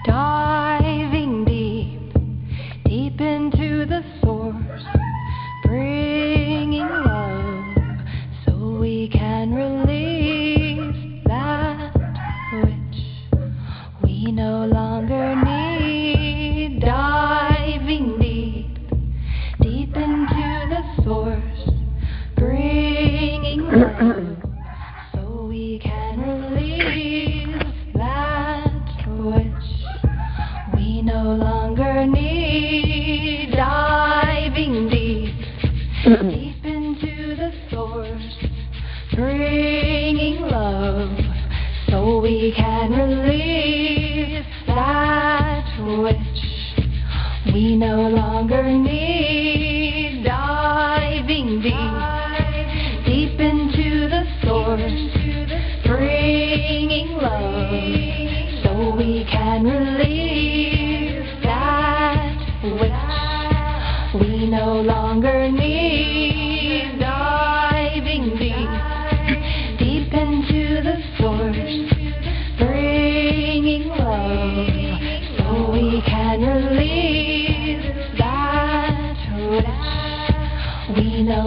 diving deep, deep into the source, bringing love so we can release that which we no longer need. Diving deep, deep into the source, bringing love so we can release that which we no longer need. Diving deep, deep into the source, bringing love so we can release that which we no longer need. Diving deep, deep into the source, bringing love so we can release that which we no longer need. Diving deep, deep into the source, bringing love so we can release that which we no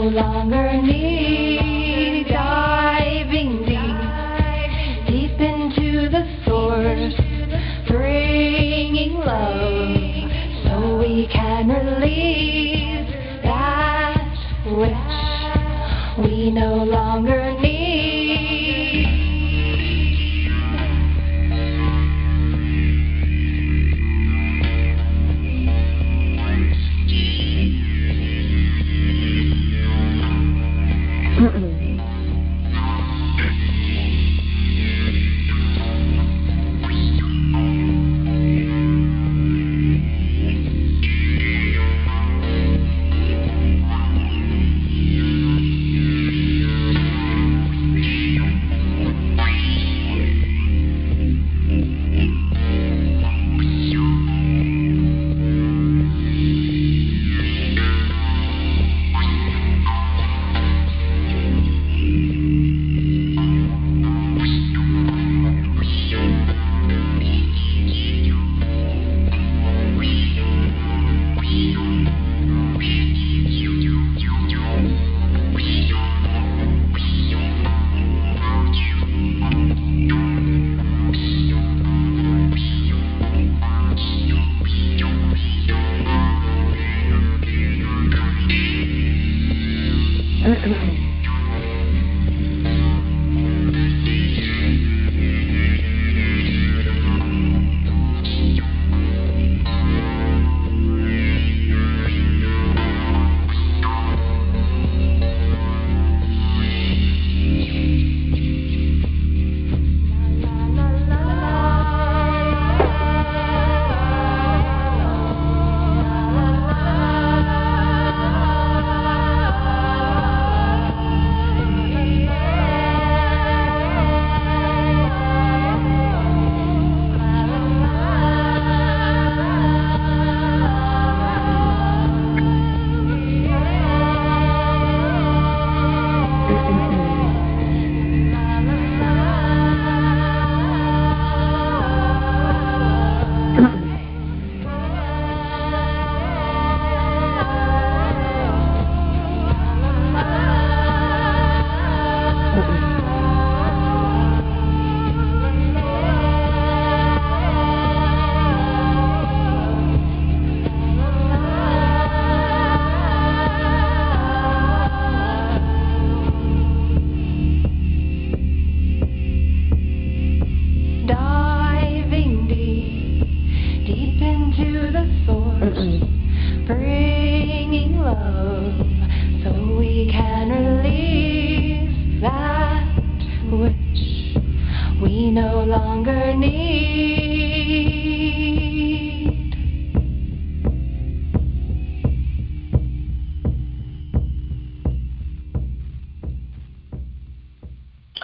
longer need. Diving deep, deep into the source, bringing love so we can release that which we no longer need.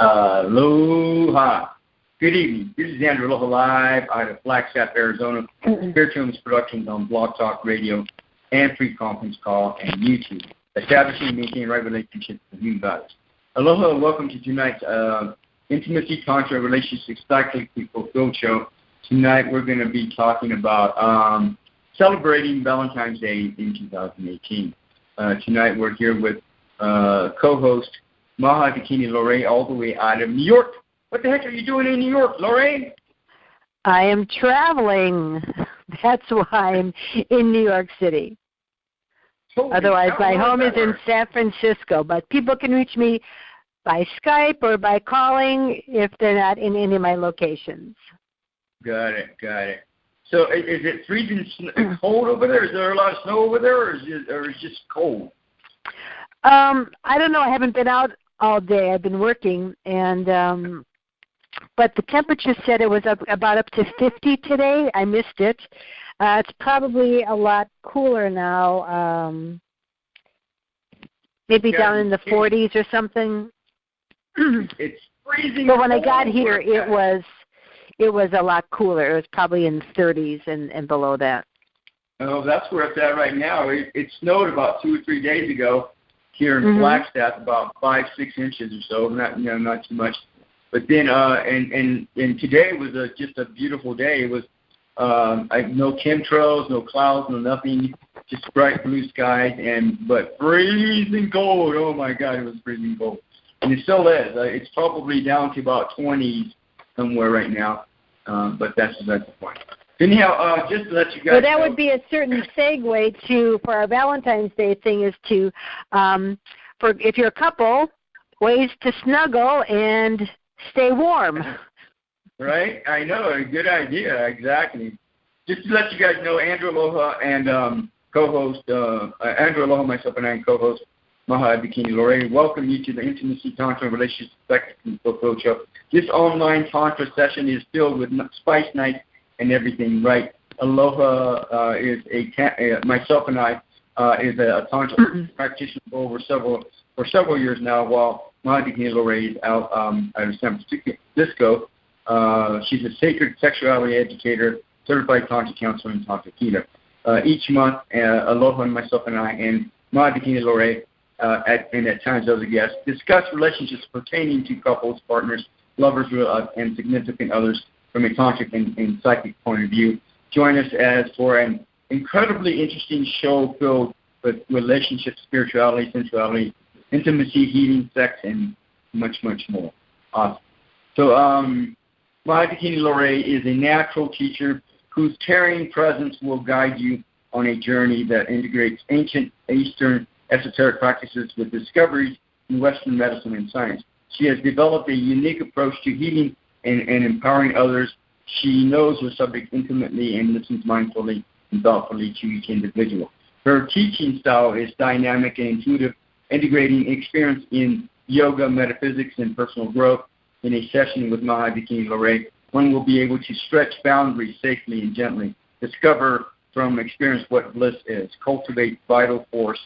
Aloha. Good evening. This is Andrew Aloha live out of Flagstaff, Arizona. Spiritual Illness Productions on Blog Talk Radio and free conference call and YouTube. Establishing and maintaining right relationships with human bodies. Aloha, welcome to tonight's Intimacy, Tantra, Relationships, Psychically Fulfilled show. Tonight we're going to be talking about celebrating Valentine's Day in 2018. Tonight we're here with co-host Maha Dakini Lorae, all the way out of New York. What the heck are you doing in New York, Lorae? I am traveling. That's why I'm in New York City. Otherwise, my home is in San Francisco, but people can reach me by Skype or by calling if they're not in any of my locations. Got it. So is it freezing cold over there? Is there a lot of snow over there, or is it just cold? I don't know. I haven't been out all day. I've been working, and but the temperature said it was about up to 50 today. I missed it. It's probably a lot cooler now, maybe down in the 40s or something. It's freezing. But when I got here, it was a lot cooler. It was probably in the 30s and below that. Oh, that's where it's at right now. It snowed about 2 or 3 days ago here in Flagstaff, about 5-6 inches or so. Not too much. But then and today was just a beautiful day. It was no chemtrails, no clouds, no nothing, just bright blue skies, but freezing cold. Oh my God, it was freezing cold, and it still is. It's probably down to about 20s somewhere right now, but that's the point. Anyhow, just to let you guys. Well, that would be a certain segue for our Valentine's Day thing is to, for if you're a couple, ways to snuggle and stay warm. Right? I know. A good idea. Exactly. Just to let you guys know, Andrew Aloha and co-host, Andrew Aloha, myself, and I, and co-host Maha Dakini Lorae, welcome you to the Intimacy, Tantra, and Relationships Psychically Fulfilled Show. This online Tantra session is filled with spice nights and everything, right? Aloha is myself and I is a Tantra practitioner for several years now, while Maha Dakini Lorae is out of San Francisco. She's a Sacred Sexuality Educator, Certified Tantra Counselor, and Tantric Practitioner. Each month, Aloha and myself and I, and Maha Dakini Lorae, and at times other guests, discuss relationships pertaining to couples, partners, lovers, and significant others from a tantric and psychic point of view. Join us for an incredibly interesting show filled with relationships, spirituality, sensuality, intimacy, healing, sex, and much, much more. Awesome. So, Maha Dakini Lorae is a natural teacher whose caring presence will guide you on a journey that integrates ancient Eastern esoteric practices with discoveries in Western medicine and science. She has developed a unique approach to healing and empowering others. She knows her subject intimately and listens mindfully and thoughtfully to each individual. Her teaching style is dynamic and intuitive, integrating experience in yoga, metaphysics, and personal growth. In a session with Maha Dakini Lorae, one will be able to stretch boundaries safely and gently, discover from experience what bliss is, cultivate vital force,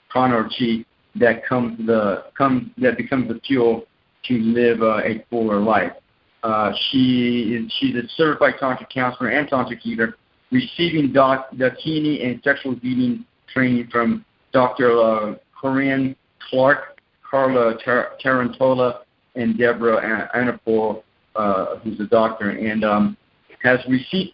prana or chi, that becomes the fuel to live a fuller life. She's a certified tantric counselor and tantric healer, receiving Dakini and sexual healing training from Dr. Corinne Clark, Carla Tarantola, and Deborah Anapol, who's a doctor, and has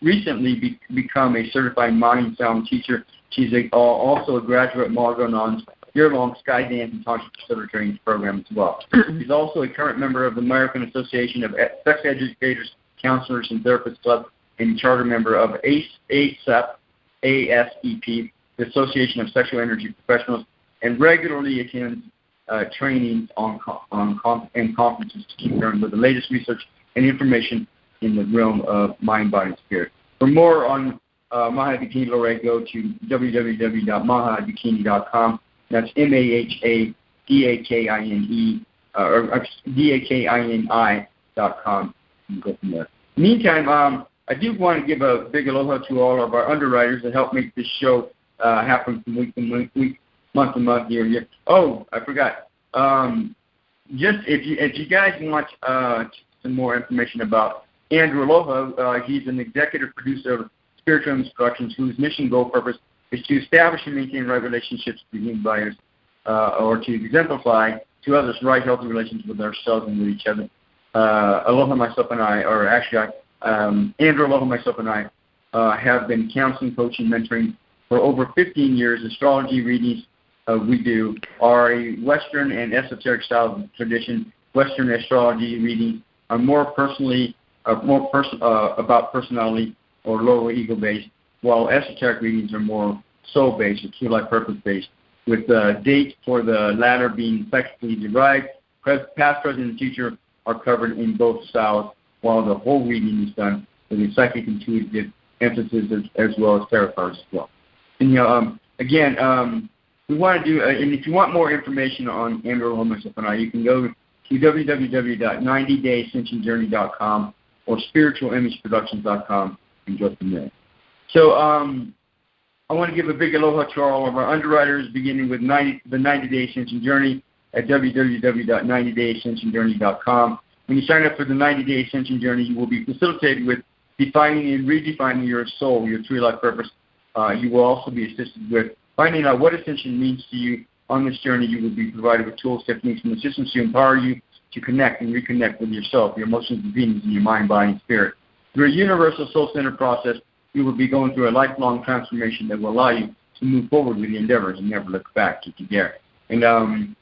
recently become a certified mind sound teacher. She's also a graduate of Margonon's year-long Skydance and Tantra Facilitator Training program as well. She's also a current member of the American Association of Sex Educators, Counselors, and Therapists Club, and charter member of ASEP, the Association of Sexual Energy Professionals, and regularly attends trainings and conferences to keep current with the latest research and information in the realm of mind, body, and spirit. For more on Maha Dakini Lorae, go to www.mahadakini.com. That's MAHADAKINE or DAKINI.com. You can go from there. Meantime, I do want to give a big aloha to all of our underwriters that help make this show happen from week to week, month to month, year to year. Oh, I forgot. Just if you guys want some more information about Andrew Aloha, he's an executive producer of Spiritual Instructions, whose mission, goal, purpose is to establish and maintain right relationships between buyers, or to exemplify to others right healthy relations with ourselves and with each other. Aloha, myself, and I, or actually Andrew Aloha, myself, and I have been counseling, coaching, mentoring for over 15 years. Astrology readings we do are a Western and esoteric style of tradition. Western astrology readings are more about personality or lower ego-based, while esoteric readings are more soul-based or true life purpose-based, with the date for the latter being psychically derived. Past, present, and future are covered in both styles, while the whole reading is done with a psychic intuitive emphasis as well as tarot cards as well. And again, we want to do, and if you want more information on Andrew Aloha, myself, and I, you can go to www.90dayascensionjourney.com or spiritualimageproductions.com and go from there. So I want to give a big aloha to all of our underwriters, beginning with the 90-Day Ascension Journey at www.90dayascensionjourney.com. When you sign up for the 90-Day Ascension Journey, you will be facilitated with defining and redefining your soul, your true life purpose. You will also be assisted with finding out what Ascension means to you. On this journey, you will be provided with tools, techniques, and systems to empower you to connect and reconnect with yourself, your emotions and feelings, and your mind, body, and spirit. Through a universal soul-centered process, you will be going through a lifelong transformation that will allow you to move forward with your endeavors and never look back if you dare. And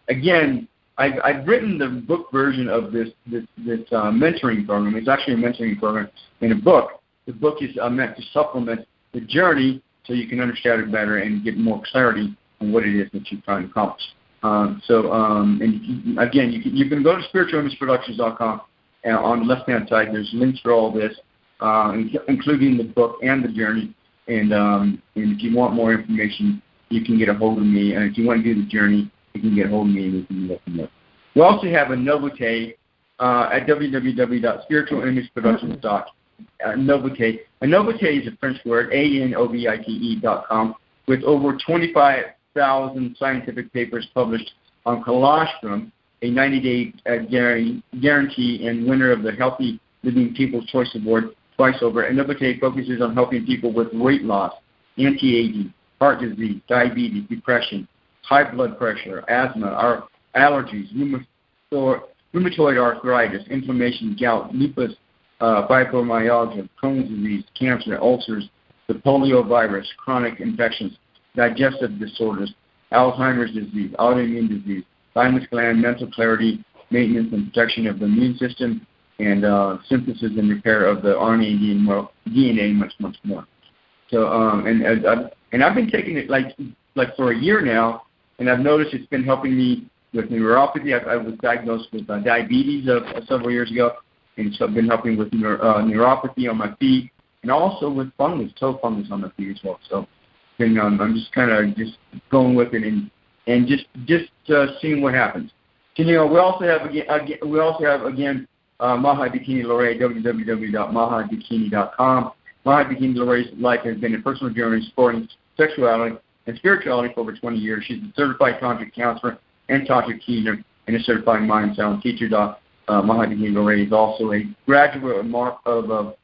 again, I've written the book version of this mentoring program. It's actually a mentoring program in a book. The book is meant to supplement the journey so you can understand it better and get more clarity on what it is that you're trying to accomplish. And again, you can go to spiritualimageproductions.com, and on the left-hand side, there's links for all this, including the book and the journey. And if you want more information, you can get a hold of me. And if you want to do the journey, you can get a hold of me and we can let them know. We also have a Novote at www.spiritualimageproductions.com. Novote. A Novote is a French word, ANOVITE.com, with over 25,000 scientific papers published on colostrum, a 90-day guarantee and winner of the Healthy Living People's Choice Award twice over. And Novote focuses on helping people with weight loss, anti-aging, heart disease, diabetes, depression, high blood pressure, asthma, allergies, rheumatoid arthritis, inflammation, gout, lupus, fibromyalgia, Crohn's disease, cancer, ulcers, the polio virus, chronic infections, digestive disorders, Alzheimer's disease, autoimmune disease, thymus gland, mental clarity, maintenance and protection of the immune system, and synthesis and repair of the RNA, DNA, much, much more. So, and I've been taking it like for a year now, and I've noticed it's been helping me with neuropathy. I was diagnosed with diabetes several years ago, and it's been helping with neuropathy on my feet, and also with fungus, toe fungus on my feet as well. So, I'm just kind of just going with it and just seeing what happens. So, we also have again Maha Dakini Lorae, www.mahadakini.com. Maha Dakini Lorae's life has been a personal journey exploring sexuality and spirituality for over 20 years. She's a certified tantric counselor and tantric healer and a certified mind sound teacher. Maha Dakini Lorae is also a graduate of Marlo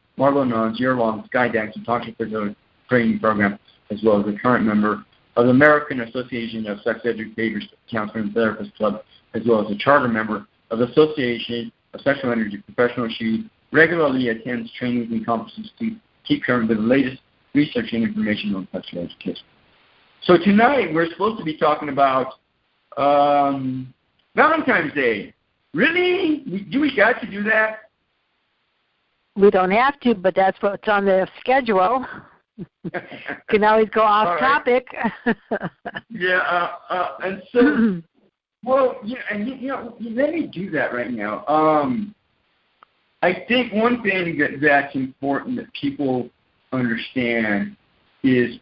Nun's year-long Skydance and Tantric Facility Training Program, as well as a current member of the American Association of Sex Educators, Counselor and Therapist Club, as well as a charter member of the Association of Sexual Energy Professionals. She regularly attends trainings and conferences to keep current with the latest research and information on sexual education. So tonight we're supposed to be talking about Valentine's Day. Really? Do we got to do that? We don't have to, but that's what's on the schedule. Can always go off topic. Yeah, and so, well, yeah, and let me do that right now. I think one thing that's important that people understand is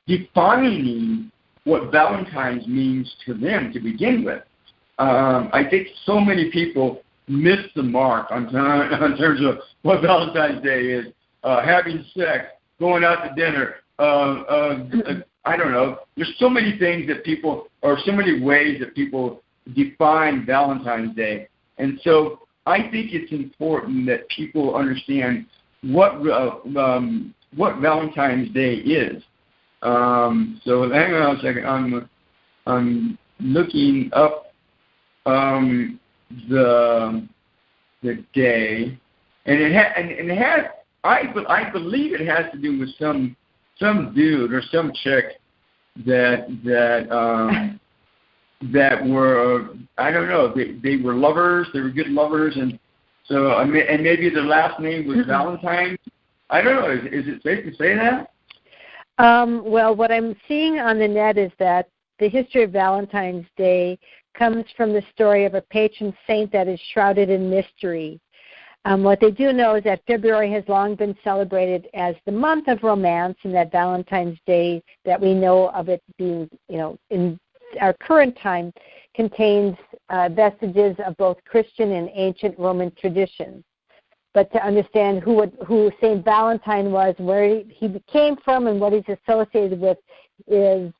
defining what Valentine's means to them to begin with. I think so many people miss the mark on terms of what Valentine's Day is. Having sex, going out to dinner, I don't know. There's so many things that people, or so many ways that people define Valentine's Day. And so I think it's important that people understand what Valentine's Day is. So hang on a second. I'm looking up the day. And it has. I believe it has to do with some dude or some chick that were, I don't know, they were lovers. They were good lovers, and so and maybe their last name was Valentine. I don't know. Is it safe to say that? Well, what I'm seeing on the net is that the history of Valentine's Day comes from the story of a patron saint that is shrouded in mystery. What they do know is that February has long been celebrated as the month of romance, and that Valentine's Day, that we know of it being, in our current time, contains vestiges of both Christian and ancient Roman traditions. But to understand who Saint Valentine was, where he came from, and what he's associated with is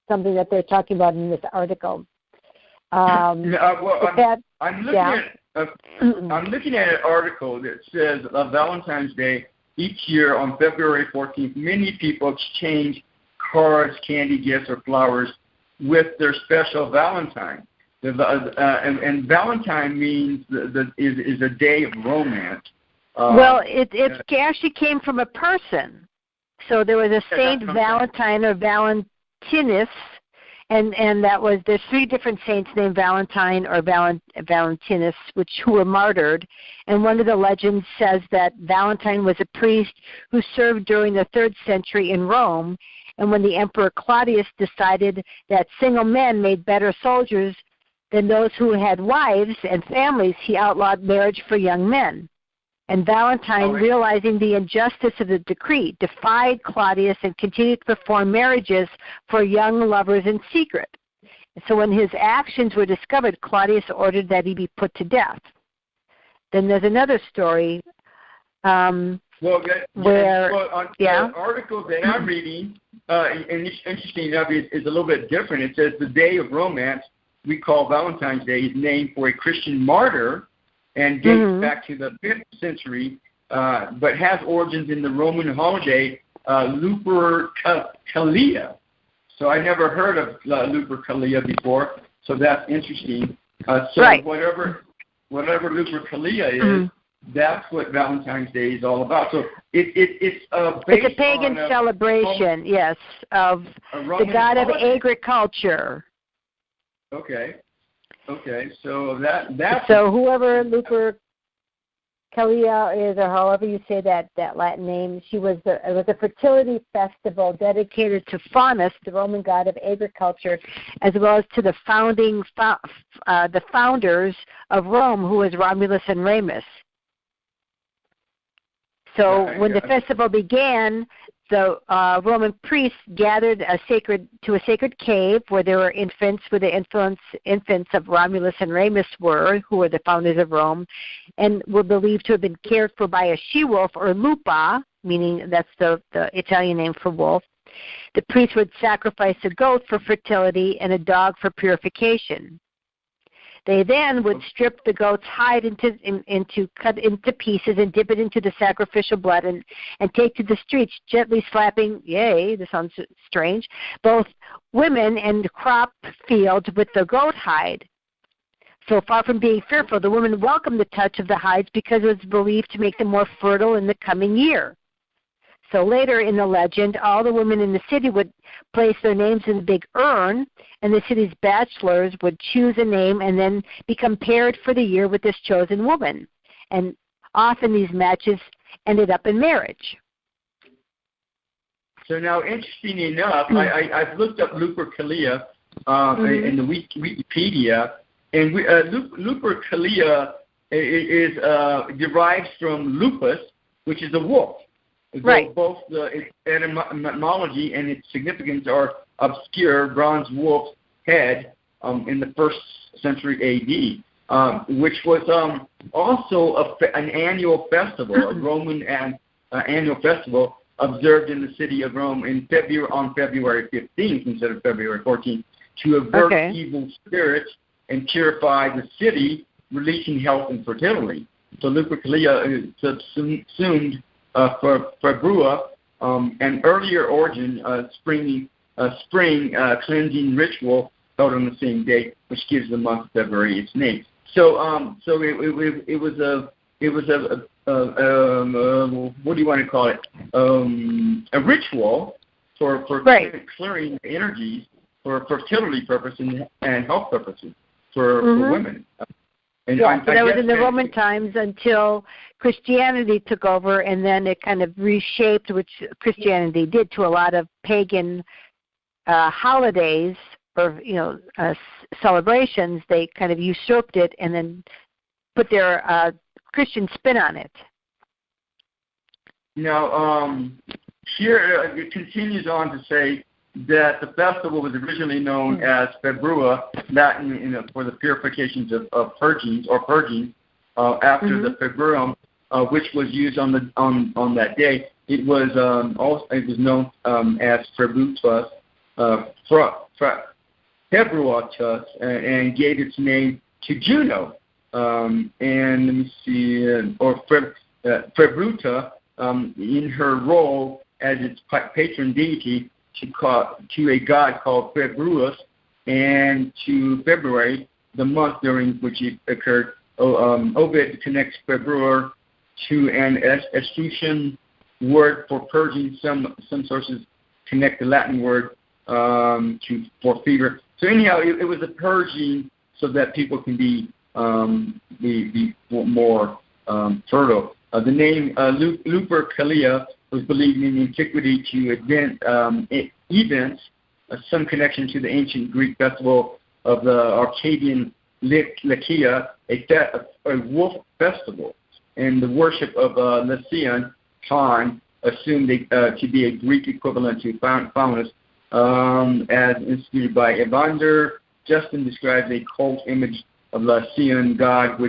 something that they're talking about in this article. I'm looking at an article that says on Valentine's Day, each year on February 14th, many people exchange cards, candy, gifts, or flowers with their special Valentine. And Valentine means is a day of romance. Well, it actually came from a person. So there was a Saint Valentine or Valentinus, and that was, there's three different saints named Valentine or Valentinus, who were martyred. And one of the legends says that Valentine was a priest who served during the 3rd century in Rome. And when the Emperor Claudius decided that single men made better soldiers than those who had wives and families, he outlawed marriage for young men. And Valentine, realizing the injustice of the decree, defied Claudius and continued to perform marriages for young lovers in secret. So when his actions were discovered, Claudius ordered that he be put to death. Then there's another story the article that I'm reading, and interesting enough, is a little bit different. It says the day of romance we call Valentine's Day is named for a Christian martyr and dates back to the 5th century, but has origins in the Roman holiday Lupercalia. So I never heard of Lupercalia before, so that's interesting. Whatever Lupercalia is, that's what Valentine's Day is all about. So it's based a pagan celebration, yes, of the god of agriculture. Okay, so that's so whoever Lupercalia is, or however you say that Latin name, it was a fertility festival dedicated to Faunus, the Roman god of agriculture, as well as to the founders of Rome, who was Romulus and Remus. So when the festival began, the Roman priests gathered to a sacred cave where there were infants, where the infants of Romulus and Remus who were the founders of Rome, and were believed to have been cared for by a she-wolf, or lupa, meaning that's the Italian name for wolf. The priests would sacrifice a goat for fertility and a dog for purification. They then would strip the goat's hide cut into pieces and dip it into the sacrificial blood and take to the streets, gently slapping, this sounds strange, both women and crop fields with the goat hide. So far from being fearful, the women welcomed the touch of the hides because it was believed to make them more fertile in the coming year. So later in the legend, all the women in the city would place their names in a big urn, and the city's bachelors would choose a name and then become paired for the year with this chosen woman. And often these matches ended up in marriage. So now, interesting enough, I've looked up Lupercalia in the Wikipedia, and Lupercalia derives from lupus, which is a wolf. Right. Both its etymology and its significance are obscure. Bronze wolf's head in the 1st century A.D., which was also an annual festival, a Roman annual festival observed in the city of Rome on February 15th instead of February 14th to avert evil spirits and purify the city, releasing health and fertility. So Lupercalia is subsumed Februa, an earlier origin, spring cleansing ritual held on the same day, which gives the month of February its name. So it was what do you want to call it? A ritual for clearing energies for fertility purposes and health purposes for women. And so that was in the Roman times until Christianity took over, and then it kind of reshaped, which Christianity did, to a lot of pagan holidays or celebrations. They kind of usurped it and then put their Christian spin on it. Now, here it continues on to say that the festival was originally known as Februa, Latin for the purifications of purgings after the Februum, which was used on that day. It was known as Februtus, Februatus, and gave its name to Juno. And let me see, or Februta, in her role as its patron deity, to a god called Februus, and to February, the month during which it occurred. Ovid connects Februar to an Etruscan word for purging. Some sources connect the Latin word for fever. So anyhow, it was a purging so that people can be more fertile. The name Lupercalia was believed in antiquity to events, some connection to the ancient Greek festival of the Arcadian Lycia, a wolf festival, and the worship of Lycian Pan, assumed to be a Greek equivalent to Faunus, as instituted by Evander. Justin describes a cult image of Lycian god,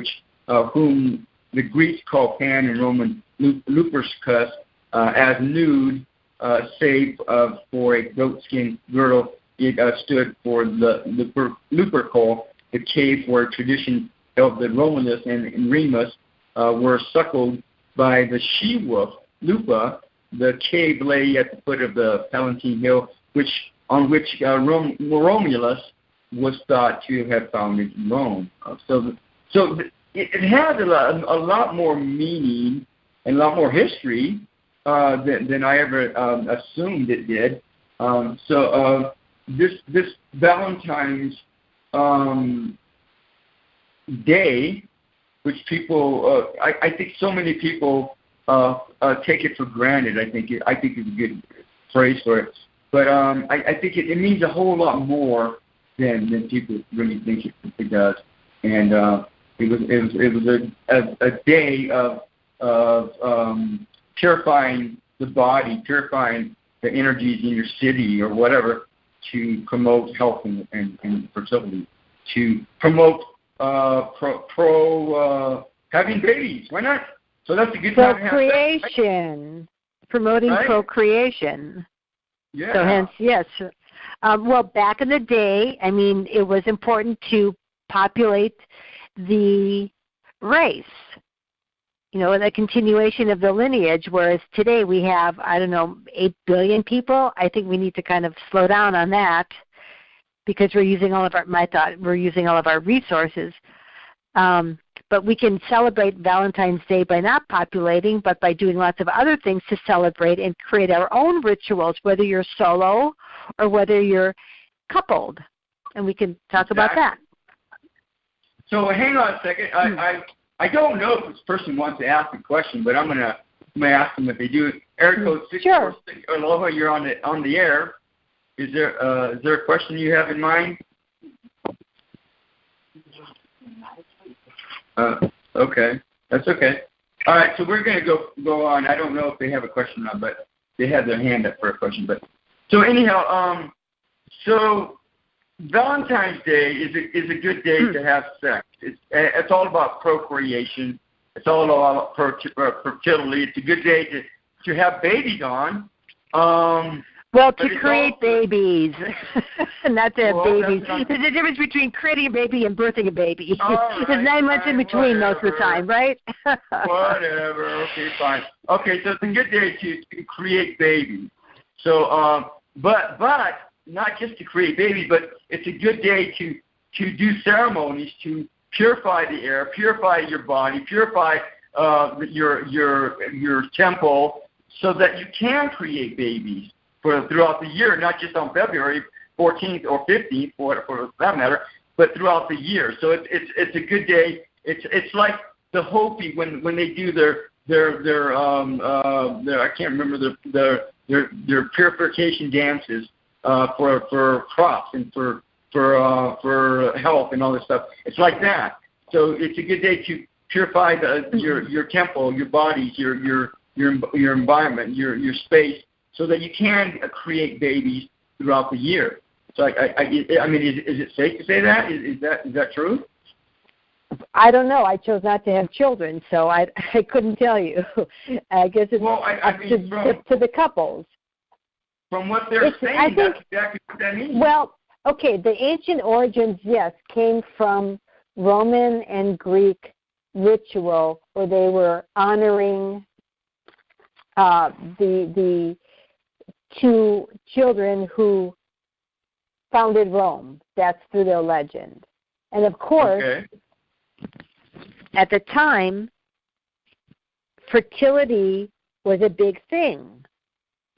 whom the Greeks call Pan and Roman Lupercus, as nude, save for a goatskin girdle. It stood for the Lupercal, the cave where tradition of the Romulus and Remus were suckled by the she-wolf, Lupa. The cave lay at the foot of the Palatine Hill, on which Romulus was thought to have founded Rome. So it has a lot more meaning and a lot more history than I ever assumed it did. This Valentine's Day, which people, I think so many people take it for granted. I think it's a good phrase for it. But I think it means a whole lot more than people really think it does. And it was a day of purifying the body, purifying the energies in your city or whatever, to promote health and fertility, to promote having babies. Why not? So that's a good time to have procreation, promoting procreation. Yeah. So hence, yes. Well, back in the day, I mean, it was important to populate the race, the continuation of the lineage, whereas today we have, 8 billion people. I think we need to kind of slow down on that because we're using all of our resources. But we can celebrate Valentine's Day by not populating, but by doing lots of other things to celebrate and create our own rituals, whether you're solo or whether you're coupled. And we can talk about that. So hang on a second. I don't know if this person wants to ask a question, but I'm gonna ask them if they do. Area code 646. Aloha, you're on the air. Is there a question you have in mind? Okay, that's okay. All right, so we're going to go on. I don't know if they have a question or not, but they have their hand up for a question. But so anyhow, so Valentine's Day is a good day to have sex. It's all about procreation. It's all about fertility. It's a good day to have babies on. Well, to create babies, not to have babies. There's a difference between creating a baby and birthing a baby. There's 9 months in between most of the time, right? Whatever. Okay, fine. Okay, so it's a good day to create babies. So, but not just to create babies, but it's a good day to do ceremonies to purify the air, purify your body, purify your temple so that you can create babies throughout the year, not just on February 14th or 15th, for that matter, but throughout the year. So it's a good day. It's like the Hopi when they do their I can't remember their purification dances for crops and for health and all this stuff. It's like that. So it's a good day to purify your temple, your bodies, your environment, your space, so that you can create babies throughout the year. So I mean, is it safe to say that? Is that true? I don't know. I chose not to have children, so I couldn't tell you. I guess it's to the couples. From what they're saying, that's exactly what that means. Well, okay, the ancient origins, yes, came from Roman and Greek ritual where they were honoring the two children who founded Rome. That's through their legend. And of course, at the time, fertility was a big thing.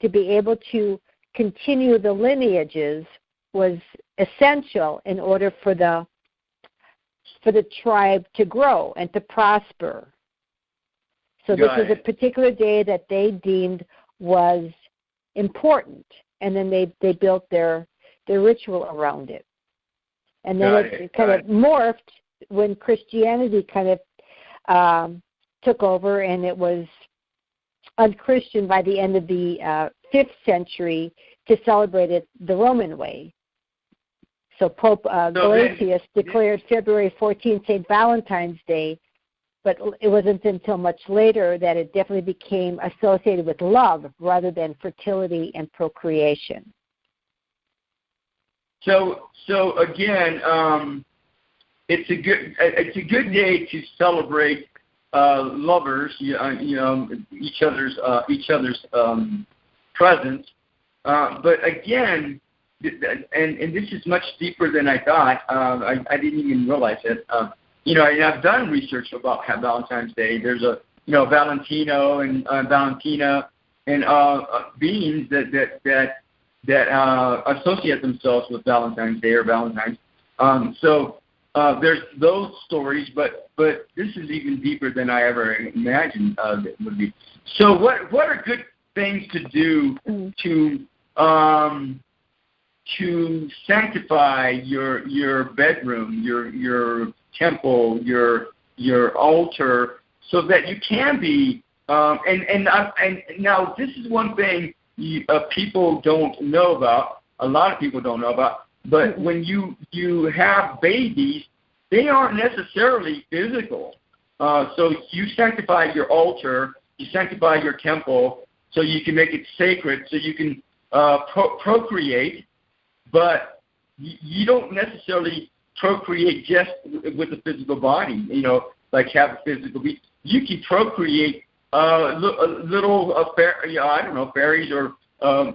To be able to continue the lineages was essential in order for the tribe to grow and to prosper. So this was a particular day that they deemed was important, and then they built their ritual around it. And then it kind of morphed when Christianity kind of took over, and it was unchristian by the end of the 5th century to celebrate it the Roman way. So Pope Galatius declared February 14th St. Valentine's Day, but it wasn't until much later that it definitely became associated with love rather than fertility and procreation. So again, it's a good day to celebrate lovers, each other's presence. But again, and this is much deeper than I thought. I didn't even realize it. I've done research about Valentine's Day. There's a Valentino and Valentina and beings that associate themselves with Valentine's Day or Valentine's. So there's those stories, but this is even deeper than I ever imagined it would be. So what are good things to do to sanctify your bedroom, your temple, your altar, so that you can be? And now this is one thing people don't know about. A lot of people don't know about. But when you have babies, they aren't necessarily physical. So you sanctify your altar, you sanctify your temple, so you can make it sacred, so you can procreate. But you don't necessarily procreate just with the physical body. Like have a physical being. You can procreate little fairies or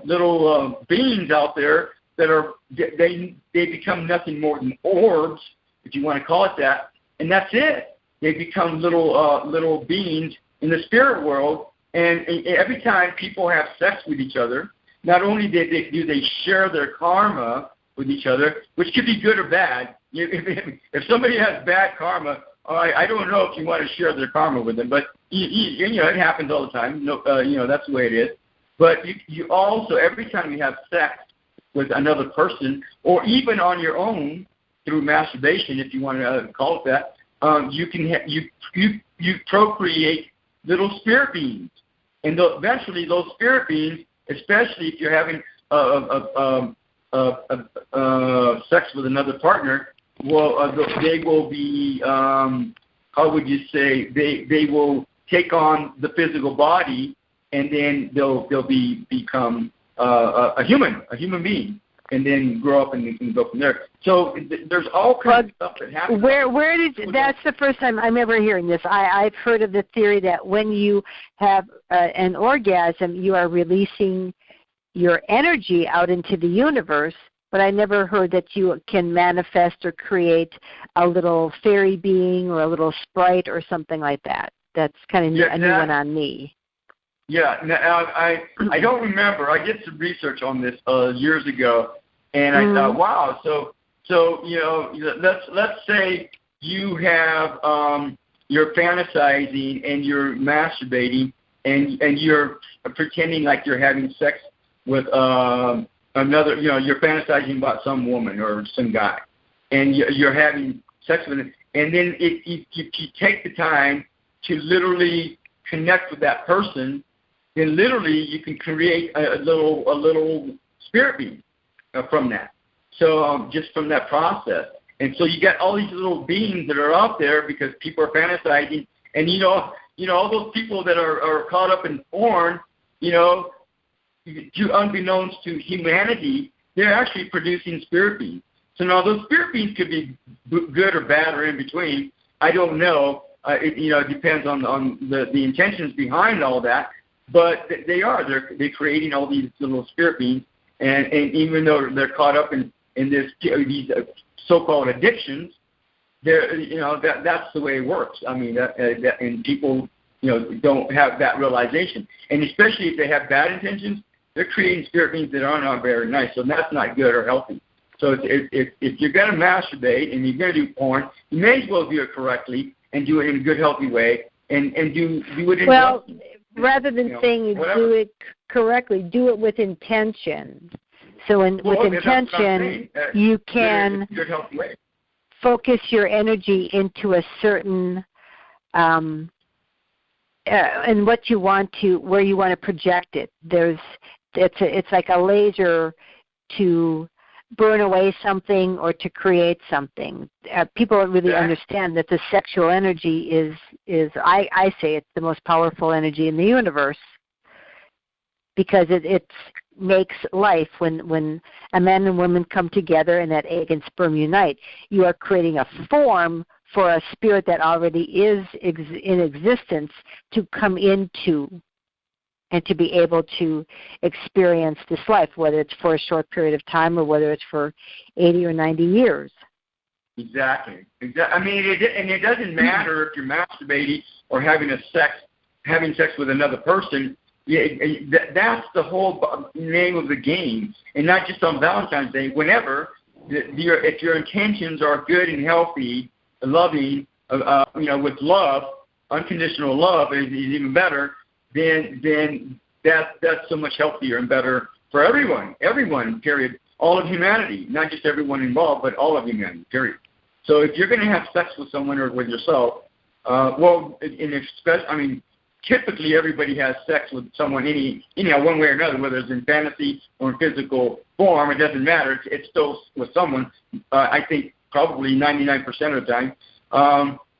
little beings out there that they become nothing more than orbs, if you want to call it that, and that's it. They become little beings in the spirit world, and every time people have sex with each other, not only do they share their karma with each other, which could be good or bad. If somebody has bad karma, I don't know if you want to share their karma with them, but it happens all the time. That's the way it is. But you also, every time you have sex with another person, or even on your own through masturbation, if you want to call it that, you procreate little spirit beings, and eventually those spirit beings, especially if you're having sex with another partner, they will be how would you say, they will take on the physical body, and then they'll become a human being, and then grow up and go from there. So there's all kinds of stuff that happens. That's the first time I'm ever hearing this. I've heard of the theory that when you have an orgasm, you are releasing your energy out into the universe, but I never heard that you can manifest or create a little fairy being or a little sprite or something like that. That's kind of a new one on me. Yeah, I don't remember. I did some research on this years ago, and I thought, wow. So let's say you have you're fantasizing and you're masturbating and you're pretending like you're having sex with another. You're fantasizing about some woman or some guy, and you're having sex with them. And then if you take the time to literally connect with that person, then literally you can create a little spirit being from that. So just from that process. And so you got all these little beings that are out there because people are fantasizing. And, all those people that are caught up in porn, unbeknownst to humanity, they're actually producing spirit beings. So now those spirit beings could be good or bad or in between. I don't know. It depends on the intentions behind all that. But they're creating all these little spirit beings, and even though they're caught up in these so-called addictions, that's the way it works. I mean, and people don't have that realization, and especially if they have bad intentions, they're creating spirit beings that are not very nice. So that's not good or healthy. So if you're going to masturbate and you're going to do porn, you may as well do it correctly and do it in a good, healthy way, and do it in rather than saying you do it correctly, do it with intention. So with intention, you can focus your energy into a certain, and what you want to, where you want to project it. It's like a laser to burn away something or to create something. People don't really understand that the sexual energy is I say it's the most powerful energy in the universe, because it makes life. When a man and woman come together and that egg and sperm unite, you are creating a form for a spirit that already is in existence to come into and to be able to experience this life, whether it's for a short period of time or whether it's for 80 or 90 years. Exactly. I mean, it doesn't matter if you're masturbating or having sex with another person. That's the whole name of the game, and not just on Valentine's Day. Whenever, if your intentions are good and healthy, loving, with love, unconditional love is even better. Then that's so much healthier and better for everyone, period, all of humanity, not just everyone involved, but all of humanity, period. So if you're going to have sex with someone or with yourself, typically everybody has sex with someone one way or another, whether it's in fantasy or in physical form, it doesn't matter. It's still with someone, I think probably 99% of the time.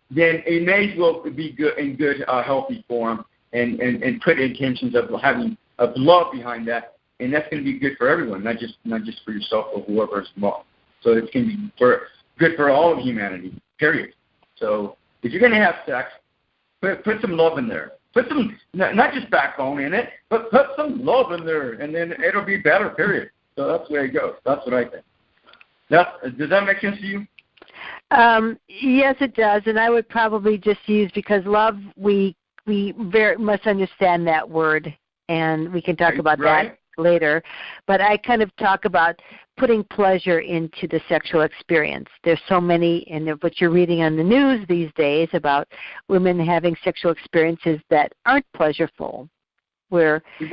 Then it may as well be good in good, healthy form. And put intentions of having of love behind that, and that's going to be good for everyone, not just for yourself or whoever is involved. So it's going to be good for all of humanity, period. So if you're going to have sex, put some love in there. Put some, not just backbone in it, but put some love in there, and then it'll be better, period. So that's the way it goes. That's what I think. Does that make sense to you? Yes, it does, and I would probably just use, because love, we very must understand that word, and we can talk about that later. But I kind of talk about putting pleasure into the sexual experience. There's so many, and what you're reading on the news these days about women having sexual experiences that aren't pleasureful, where the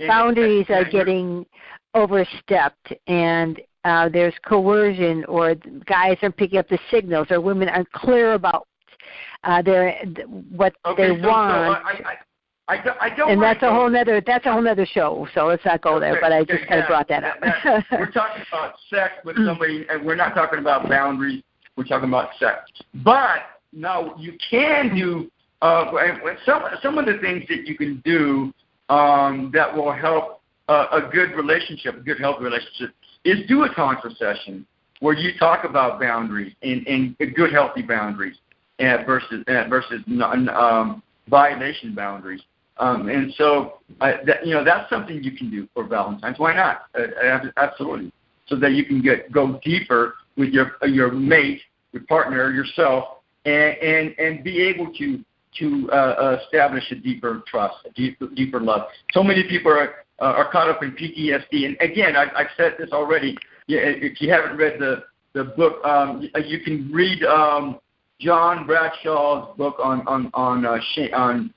boundaries are getting overstepped, and there's coercion, or guys are picking up the signals, or women aren't clear about what they want. I don't. And that's a whole nother show. So let's not go there. But I just kind of brought that up. We're talking about sex with somebody, and we're not talking about boundaries. We're talking about sex. But now you can do some of the things that you can do that will help a good relationship, a good healthy relationship, is do a Tantra session where you talk about boundaries and good healthy boundaries. Versus violation boundaries, and so that's something you can do for Valentine's. Why not? Absolutely, so that you can go deeper with your mate, your partner, yourself, and be able to establish a deeper trust, a deeper love. So many people are caught up in PTSD, and again, I've said this already. If you haven't read the book, you can read John Bradshaw's book on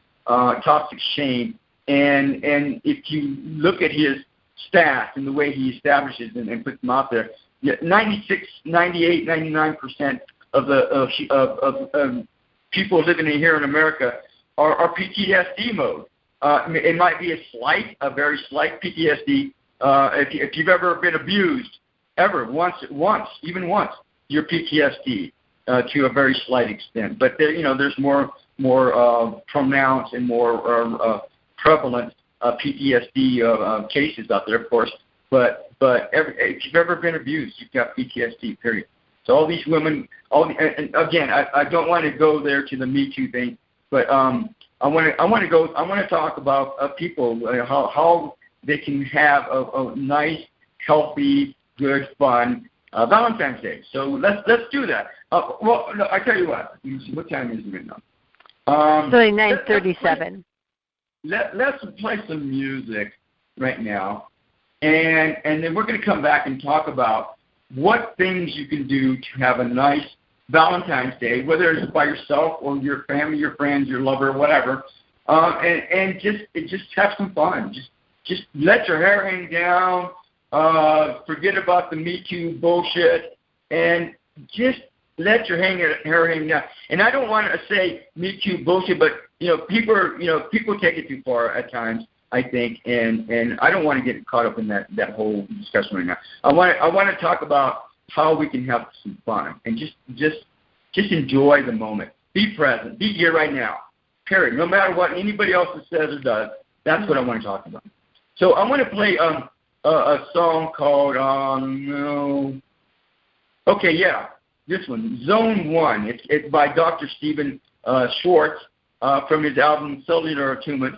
toxic shame, and if you look at his stats and the way he establishes and puts them out there, 96, 98, 99% of people living here in America are PTSD mode. It might be a very slight PTSD. If you've ever been abused, once, you're PTSD to a very slight extent. But there's more pronounced and more prevalent PTSD cases out there, of course. But if you've ever been abused, you've got PTSD. Period. So all these women, and again, I don't want to go there to the Me Too thing, but I want to talk about people, how they can have a nice, healthy, good, fun Valentine's Day. So let's do that. Well, no, I tell you what. What time is it right now? It's only 9:37. Let's play some music right now, and then we're going to come back and talk about what things you can do to have a nice Valentine's Day, whether it's by yourself or your family, your friends, your lover, whatever, and just have some fun. Just let your hair hang down. Forget about the Me Too bullshit, and just let your hair hang down. And I don't want to say Me Too bullshit, but people take it too far at times, I think, and I don't want to get caught up in that whole discussion right now. I want to talk about how we can have some fun and just enjoy the moment. Be present. Be here right now. Period. No matter what anybody else says or does, that's what I want to talk about. So I want to play a song called this one, Zone 1. It's by Dr. Stephen Schwartz from his album Cellular Attunement.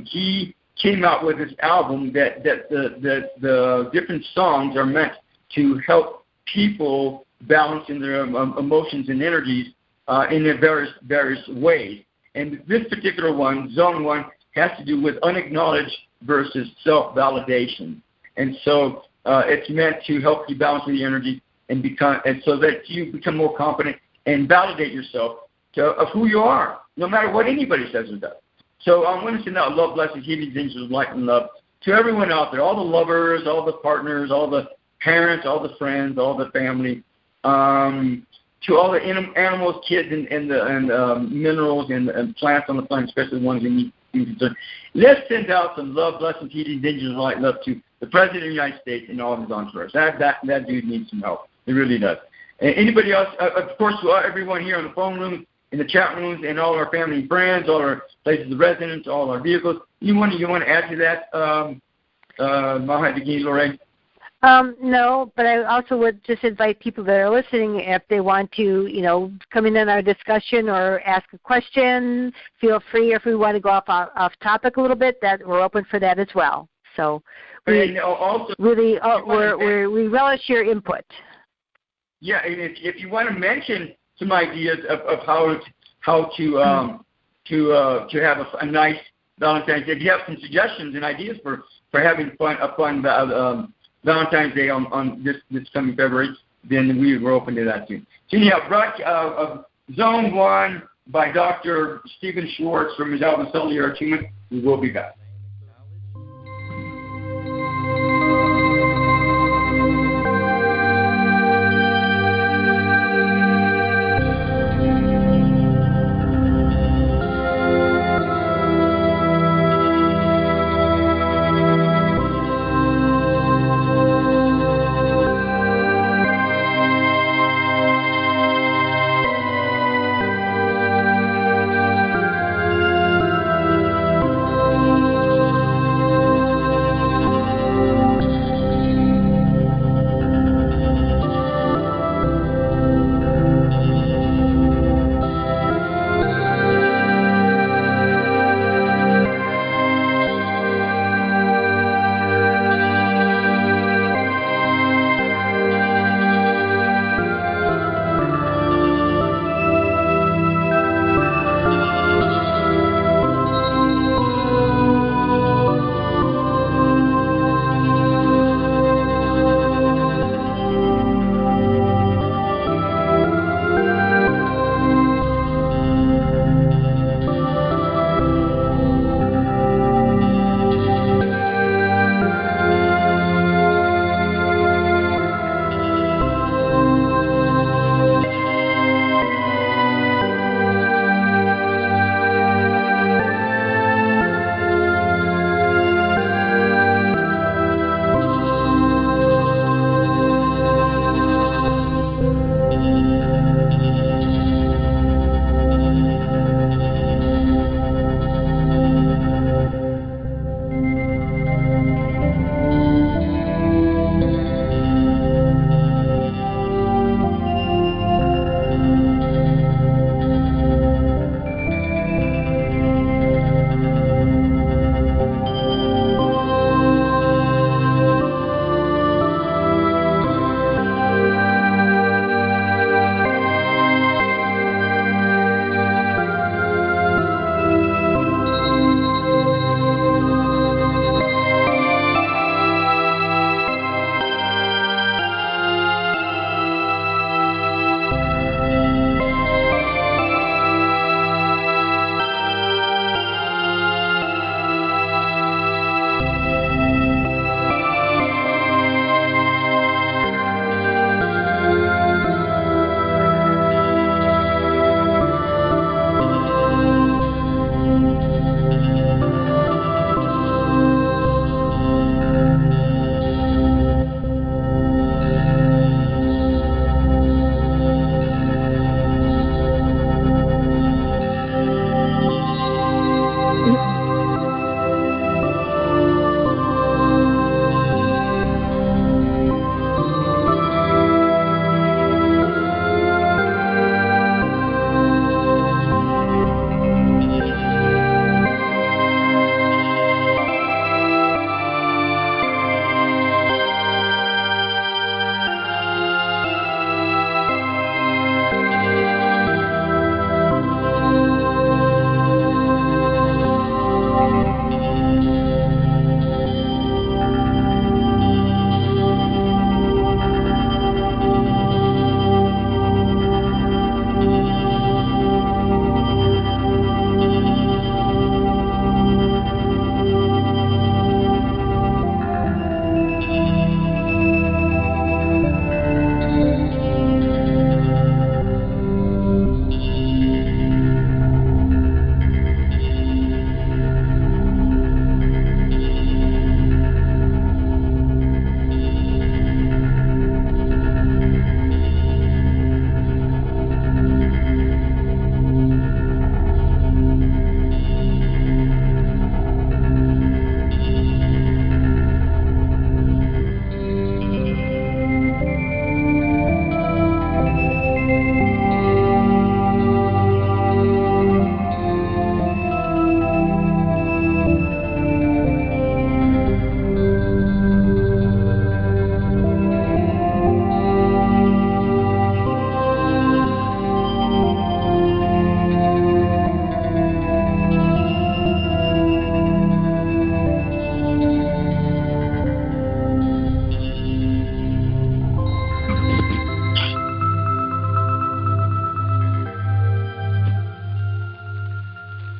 He came out with this album that the different songs are meant to help people balance in their emotions and energies in their various ways. And this particular one, Zone 1, has to do with unacknowledged versus self-validation. And so it's meant to help you balance the energy and so that you become more confident and validate yourself of who you are, no matter what anybody says or does. So I want to send out love, blessings, healing, angels, light, and love to everyone out there, all the lovers, all the partners, all the parents, all the friends, all the family, to all the animals, kids, and the minerals and plants on the planet, especially the ones in need. Let's send out some love, blessings, healing, angels, light, and love to the President of the United States and all of his entourage. That dude needs some help. He really does. And anybody else, of course, to everyone here on the phone room, in the chat rooms, and all our family and friends, all our places of residence, all our vehicles. You want to add to that, Maha Dakini Lorae? No, but I also would just invite people that are listening, if they want to, come in on our discussion or ask a question, feel free. If we want to go off topic a little bit, that we're open for that as well. So we relish your input. Yeah, and if you want to mention some ideas of how to have a nice Valentine's Day, if you have some suggestions and ideas for having a fun Valentine's Day on this coming February, then we're open to that too. So anyhow, Zone 1 by Dr. Stephen Schwartz from his album Cellular Attunement. We will be back.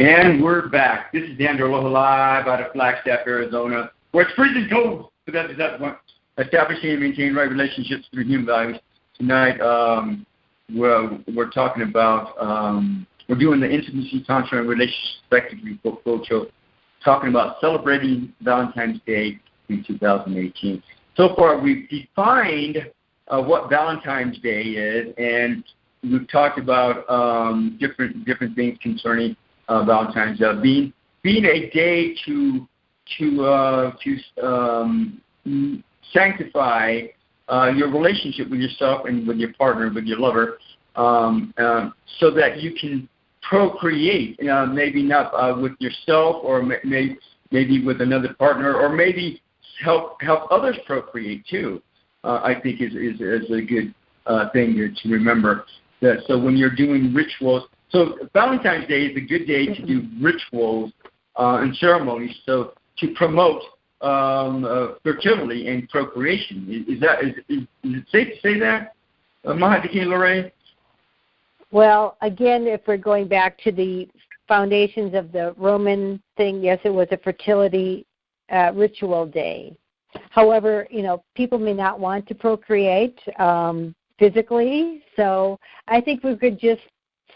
And we're back. This is Andrew Aloha live out of Flagstaff, Arizona, where it's freezing cold. But that's one. Establishing and maintaining right relationships through human values. Tonight, we're talking about, we're doing the Intimacy, Tantra, and Relationships Psychically book show, talking about celebrating Valentine's Day in 2018. So far, we've defined what Valentine's Day is, and we've talked about different things concerning Valentine's Day being a day to sanctify your relationship with yourself and with your partner, with your lover, so that you can procreate. Maybe not with yourself, or maybe with another partner, or maybe help others procreate too. I think is a good thing to remember. So when you're doing rituals, so Valentine's Day is a good day to do rituals and ceremonies, so to promote fertility and procreation. Is it safe to say that, Maha Dakini Lorae? Well, again, if we're going back to the foundations of the Roman thing, yes, it was a fertility ritual day. However, people may not want to procreate physically, so I think we could just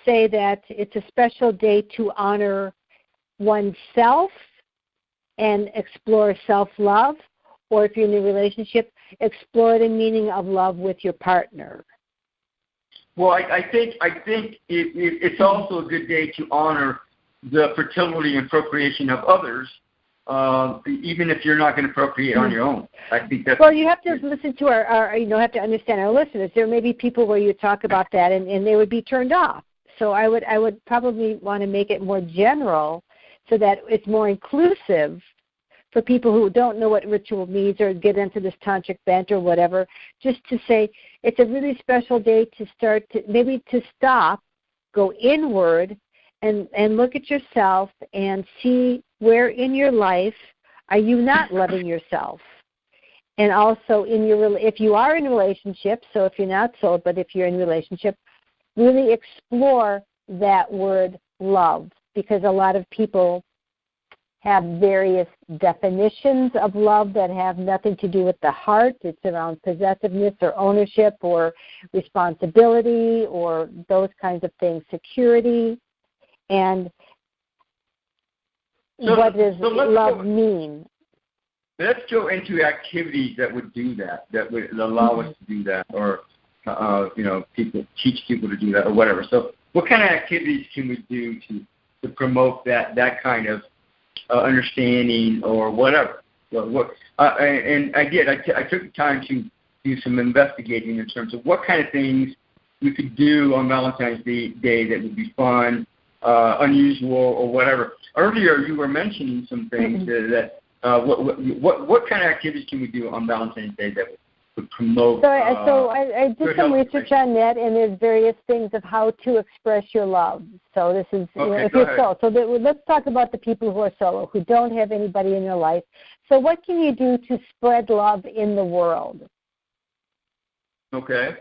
say that it's a special day to honor oneself and explore self-love, or if you're in a relationship, explore the meaning of love with your partner. Well, I think it's also a good day to honor the fertility and procreation of others, even if you're not going to procreate on your own. I think that's... Well, you have to listen to our have to understand our listeners. There may be people where you talk about that and they would be turned off. So I would probably want to make it more general, so that it's more inclusive for people who don't know what ritual means or get into this tantric bent or whatever, just to say it's a really special day to start to maybe to stop, go inward, and look at yourself and see where in your life are you not loving yourself. And also if you are in a relationship, so if you're not sold, but if you're in a relationship, really explore that word love, because a lot of people have various definitions of love that have nothing to do with the heart. It's around possessiveness or ownership or responsibility or those kinds of things, security. And what does love mean? Let's go into activities that would do that would allow us to do that, or people teach people to do that, or whatever. So what kind of activities can we do to promote that kind of understanding or whatever? And I took the time to do some investigating in terms of what kind of things we could do on Valentine's Day that would be fun, unusual, or whatever. Earlier you were mentioning some things that what kind of activities can we do on Valentine's Day that would promote? So I did some research on that, and there's various things of how to express your love. So this is if you're solo. So let's talk about the people who are solo, who don't have anybody in their life. So what can you do to spread love in the world? Okay.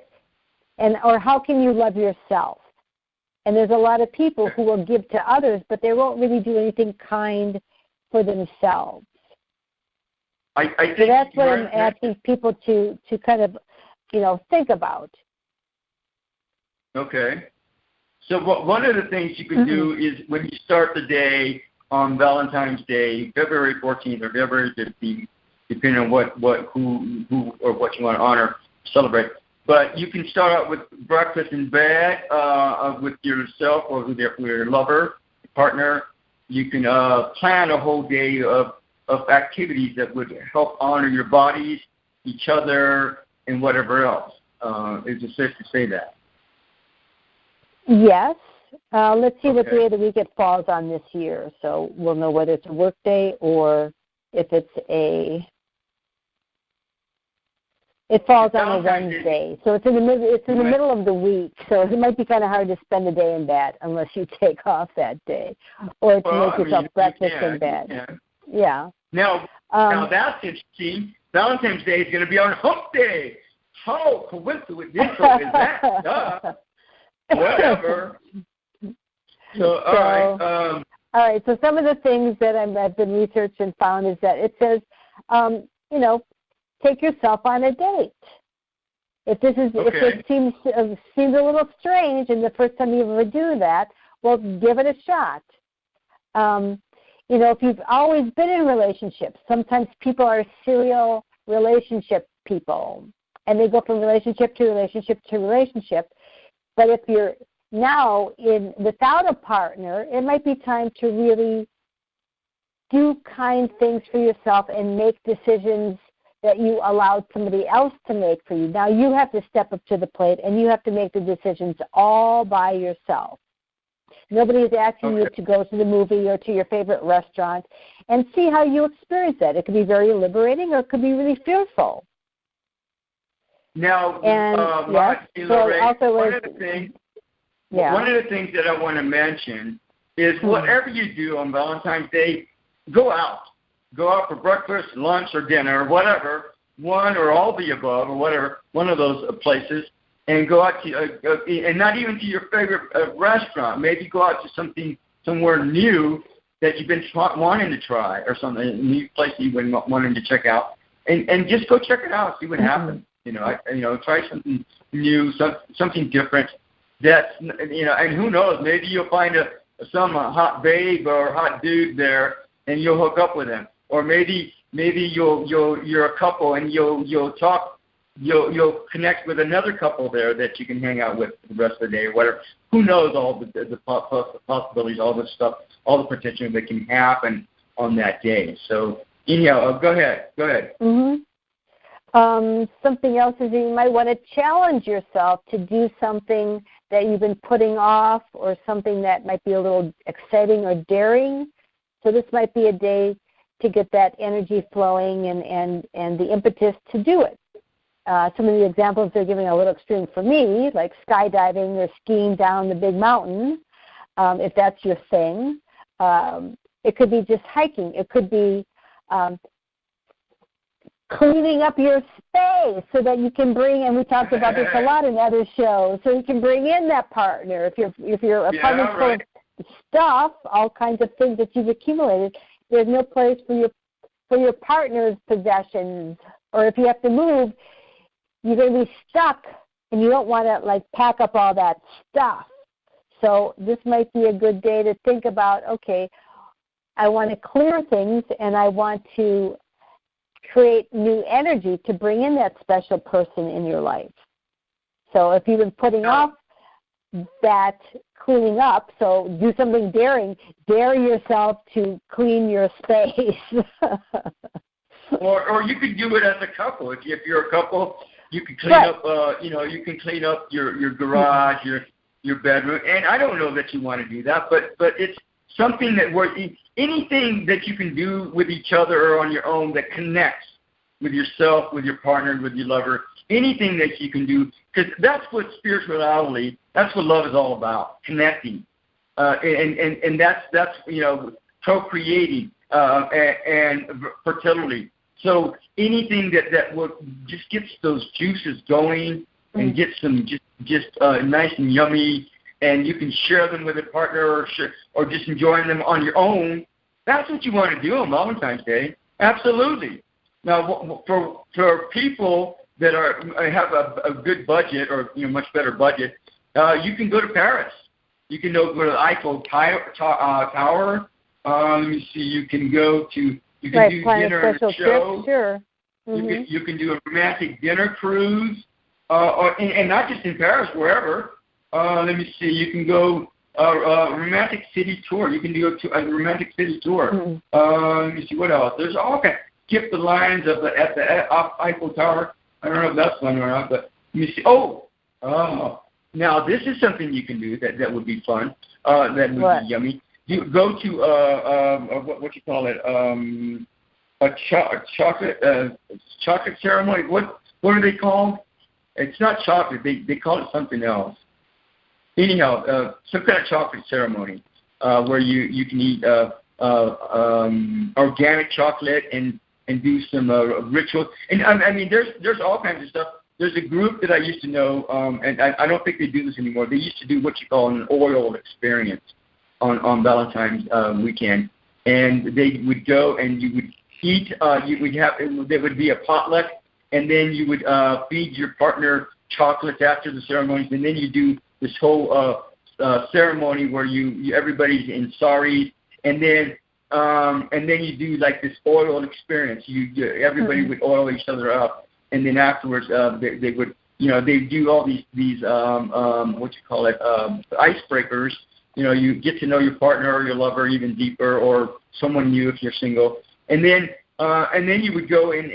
Or how can you love yourself? And there's a lot of people who will give to others, but they won't really do anything kind for themselves. I think so that's what I'm asking people to kind of, think about. Okay. So one of the things you can do is when you start the day on Valentine's Day, February 14th or February 15th, depending on who or what you want to honor, celebrate. But you can start out with breakfast in bed with yourself or with your lover, partner. You can plan a whole day of activities that would help honor your bodies, each other, and whatever else. Is it safe to say that? Yes. Let's see what day of the week it falls on this year, so we'll know whether it's a work day or if it falls on a Wednesday. So it's in the middle of the week, so it might be kind of hard to spend the day in bed unless you take off that day, or to make yourself breakfast in bed. Yeah. Now that's interesting. Valentine's Day is going to be on Hump Day. How coincidental is that? Whatever. So, all right. All right, so some of the things that I've been researched and found is that it says, take yourself on a date. If it seems a little strange and the first time you ever do that, well, give it a shot. If you've always been in relationships, sometimes people are serial relationship people, and they go from relationship to relationship to relationship. But if you're now without a partner, it might be time to really do kind things for yourself and make decisions that you allowed somebody else to make for you. Now you have to step up to the plate, and you have to make the decisions all by yourself. Nobody is asking you to go to the movie or to your favorite restaurant, and see how you experience that. It could be very liberating, or it could be really fearful. Now, one of the things that I want to mention is whatever you do on Valentine's Day, go out. Go out for breakfast, lunch, or dinner, or whatever, one or all the above, or whatever, one of those places, and go out to, and not even to your favorite restaurant. Maybe go out to somewhere new that you've been wanting to try, or something, a new place that you've been wanting to check out, and just go check it out, see what happens. Try something new, something different. That's and who knows? Maybe you'll find some hot babe or hot dude there, and you'll hook up with him. Or maybe you're a couple and you'll talk, you'll connect with another couple there that you can hang out with the rest of the day or whatever. Who knows all the possibilities, all the stuff, all the potential that can happen on that day. So anyhow, go ahead. Mm-hmm. Something else is you might want to challenge yourself to do something that you've been putting off, or something that might be a little exciting or daring. So this might be a day to get that energy flowing and the impetus to do it. Some of the examples they're giving are a little extreme for me, like skydiving or skiing down the big mountain, if that's your thing. It could be just hiking. It could be cleaning up your space so that you can bring, and we talked about this a lot in other shows, so you can bring in that partner. If your apartment's full of stuff, all kinds of things that you've accumulated, there's no place for your partner's possessions. Or if you have to move, you're going to be stuck, and you don't want to pack up all that stuff. So this might be a good day to think about, okay, I want to clear things, and I want to create new energy to bring in that special person in your life. So if you've been putting off that cleaning up, so do something daring. Dare yourself to clean your space. or you could do it as a couple. If you're a couple, you can clean up. You can clean up your garage, your bedroom. And I don't know that you want to do that, but it's something that anything that you can do with each other or on your own that connects with yourself, with your partner, with your lover. Anything that you can do, because that's what spirituality, that's what love is all about, connecting, and that's procreating and fertility. So anything that will just gets those juices going and gets them just nice and yummy, and you can share them with a partner or just enjoying them on your own. That's what you want to do on Valentine's Day. Absolutely. Now, for people that have a good budget or much better budget, you can go to Paris. You can go to the Eiffel Tower. Let me see. You can go to do dinner and a show. Trip, sure. Mm-hmm. You can do a romantic dinner cruise, and not just in Paris, wherever. Let me see. You can go a romantic city tour. You can do a romantic city tour. Mm-hmm. Let me see what else. There's all kinds. Skip the lines at the Eiffel Tower. I don't know if that's fun or not, but let me see. Now this is something you can do that would be fun. That would be yummy. You go to what you call it? A chocolate ceremony. What are they called? It's not chocolate. They call it something else. Anyhow, some kind of chocolate ceremony where you can eat organic chocolate and do some rituals. And I mean, there's all kinds of stuff. There's a group that I used to know, and I don't think they do this anymore. They used to do what you call an oil experience. on Valentine's weekend, and they would go and you would eat. There would be a potluck, and then you would feed your partner chocolates after the ceremonies, and then you do this whole ceremony where everybody's in saris, and then you do like this oil experience. Everybody would oil each other up, and then afterwards they would, they do all these icebreakers. You get to know your partner or your lover even deeper, or someone new if you're single, and then you would go and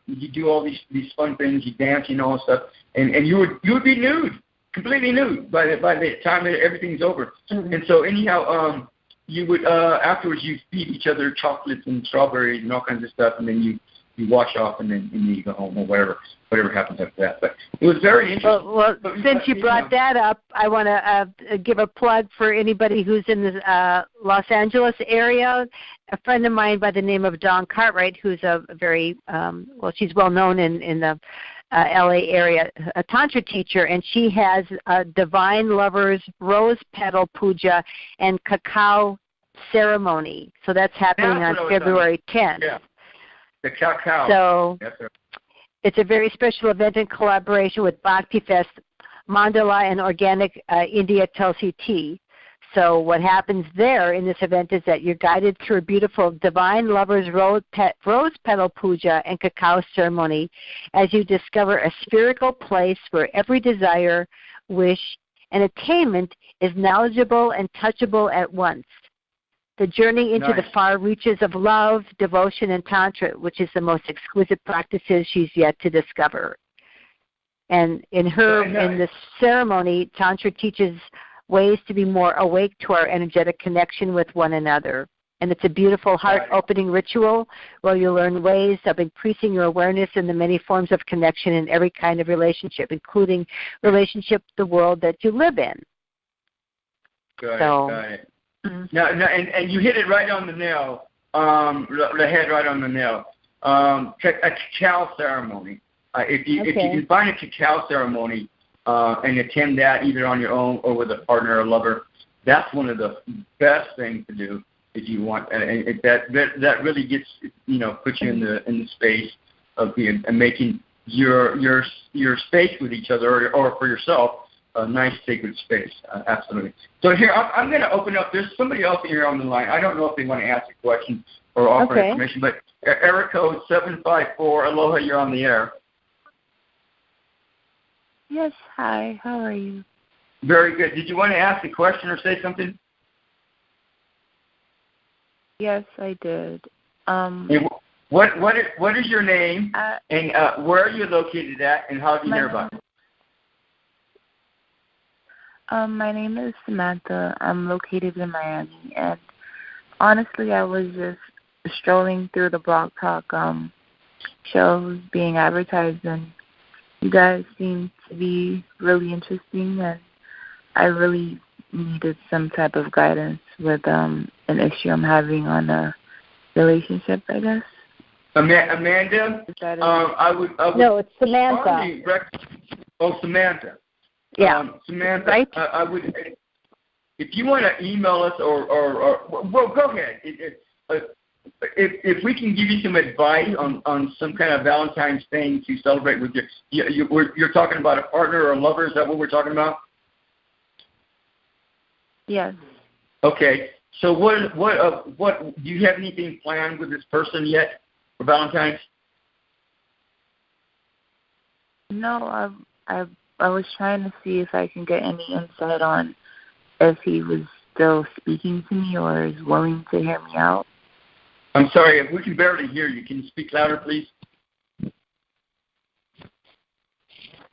you do all these fun things. You dance, all that stuff, and you would be nude, completely nude by the time that everything's over. And so anyhow, you would afterwards you feed each other chocolates and strawberries and all kinds of stuff, and then you wash off, and then you go home or whatever happens after that. But it was very interesting. Well, since you brought that up, I want to give a plug for anybody who's in the Los Angeles area. A friend of mine by the name of Dawn Cartwright, who's a very, she's well known in the LA area, a Tantra teacher, and she has a Divine Lovers Rose Petal Puja and Cacao Ceremony. So that's happening on February 10th. Yeah. The cacao. So it's a very special event in collaboration with Bhakti Fest, Mandala, and Organic India Tulsi Tea. So what happens there in this event is that you're guided through a beautiful Divine Lovers Rose Petal Puja and Cacao Ceremony as you discover a spherical place where every desire, wish, and attainment is knowledgeable and touchable at once. The journey into the far reaches of love, devotion, and Tantra, which is the most exquisite practices she's yet to discover. And in this ceremony, Tantra teaches ways to be more awake to our energetic connection with one another. And it's a beautiful heart-opening ritual where you learn ways of increasing your awareness in the many forms of connection in every kind of relationship, including relationship with the world that you live in. Got it. No, and you hit it right on the nail, the head right on the nail. A cacao ceremony. If you can find a cacao ceremony and attend that either on your own or with a partner or lover, that's one of the best things to do if you want. And that really gets puts you in the space of being and making your space with each other or for yourself a nice sacred space. Absolutely. So here, I'm going to open up. There's somebody else here on the line. I don't know if they want to ask a question or offer information, but area code 754, Aloha, you're on the air. Yes, hi. How are you? Very good. Did you want to ask a question or say something? Yes, I did. What is your name, and where are you located at, and how did you hear about it? My name is Samantha. I'm located in Miami, and honestly, I was just strolling through the Blog Talk shows being advertised, and you guys seem to be really interesting, and I really needed some type of guidance with an issue I'm having on a relationship, I guess. Amanda? I would no, it's Samantha. Samantha. Yeah. Samantha, right? I would, if you want to email us or go ahead. If we can give you some advice on some kind of Valentine's thing to celebrate with you're talking about a partner or a lover, is that what we're talking about? Yes. Okay. So what do you have anything planned with this person yet for Valentine's? No, I was trying to see if I can get any insight on if he was still speaking to me or is willing to hear me out. I'm sorry, we can barely hear you. Can you speak louder, please?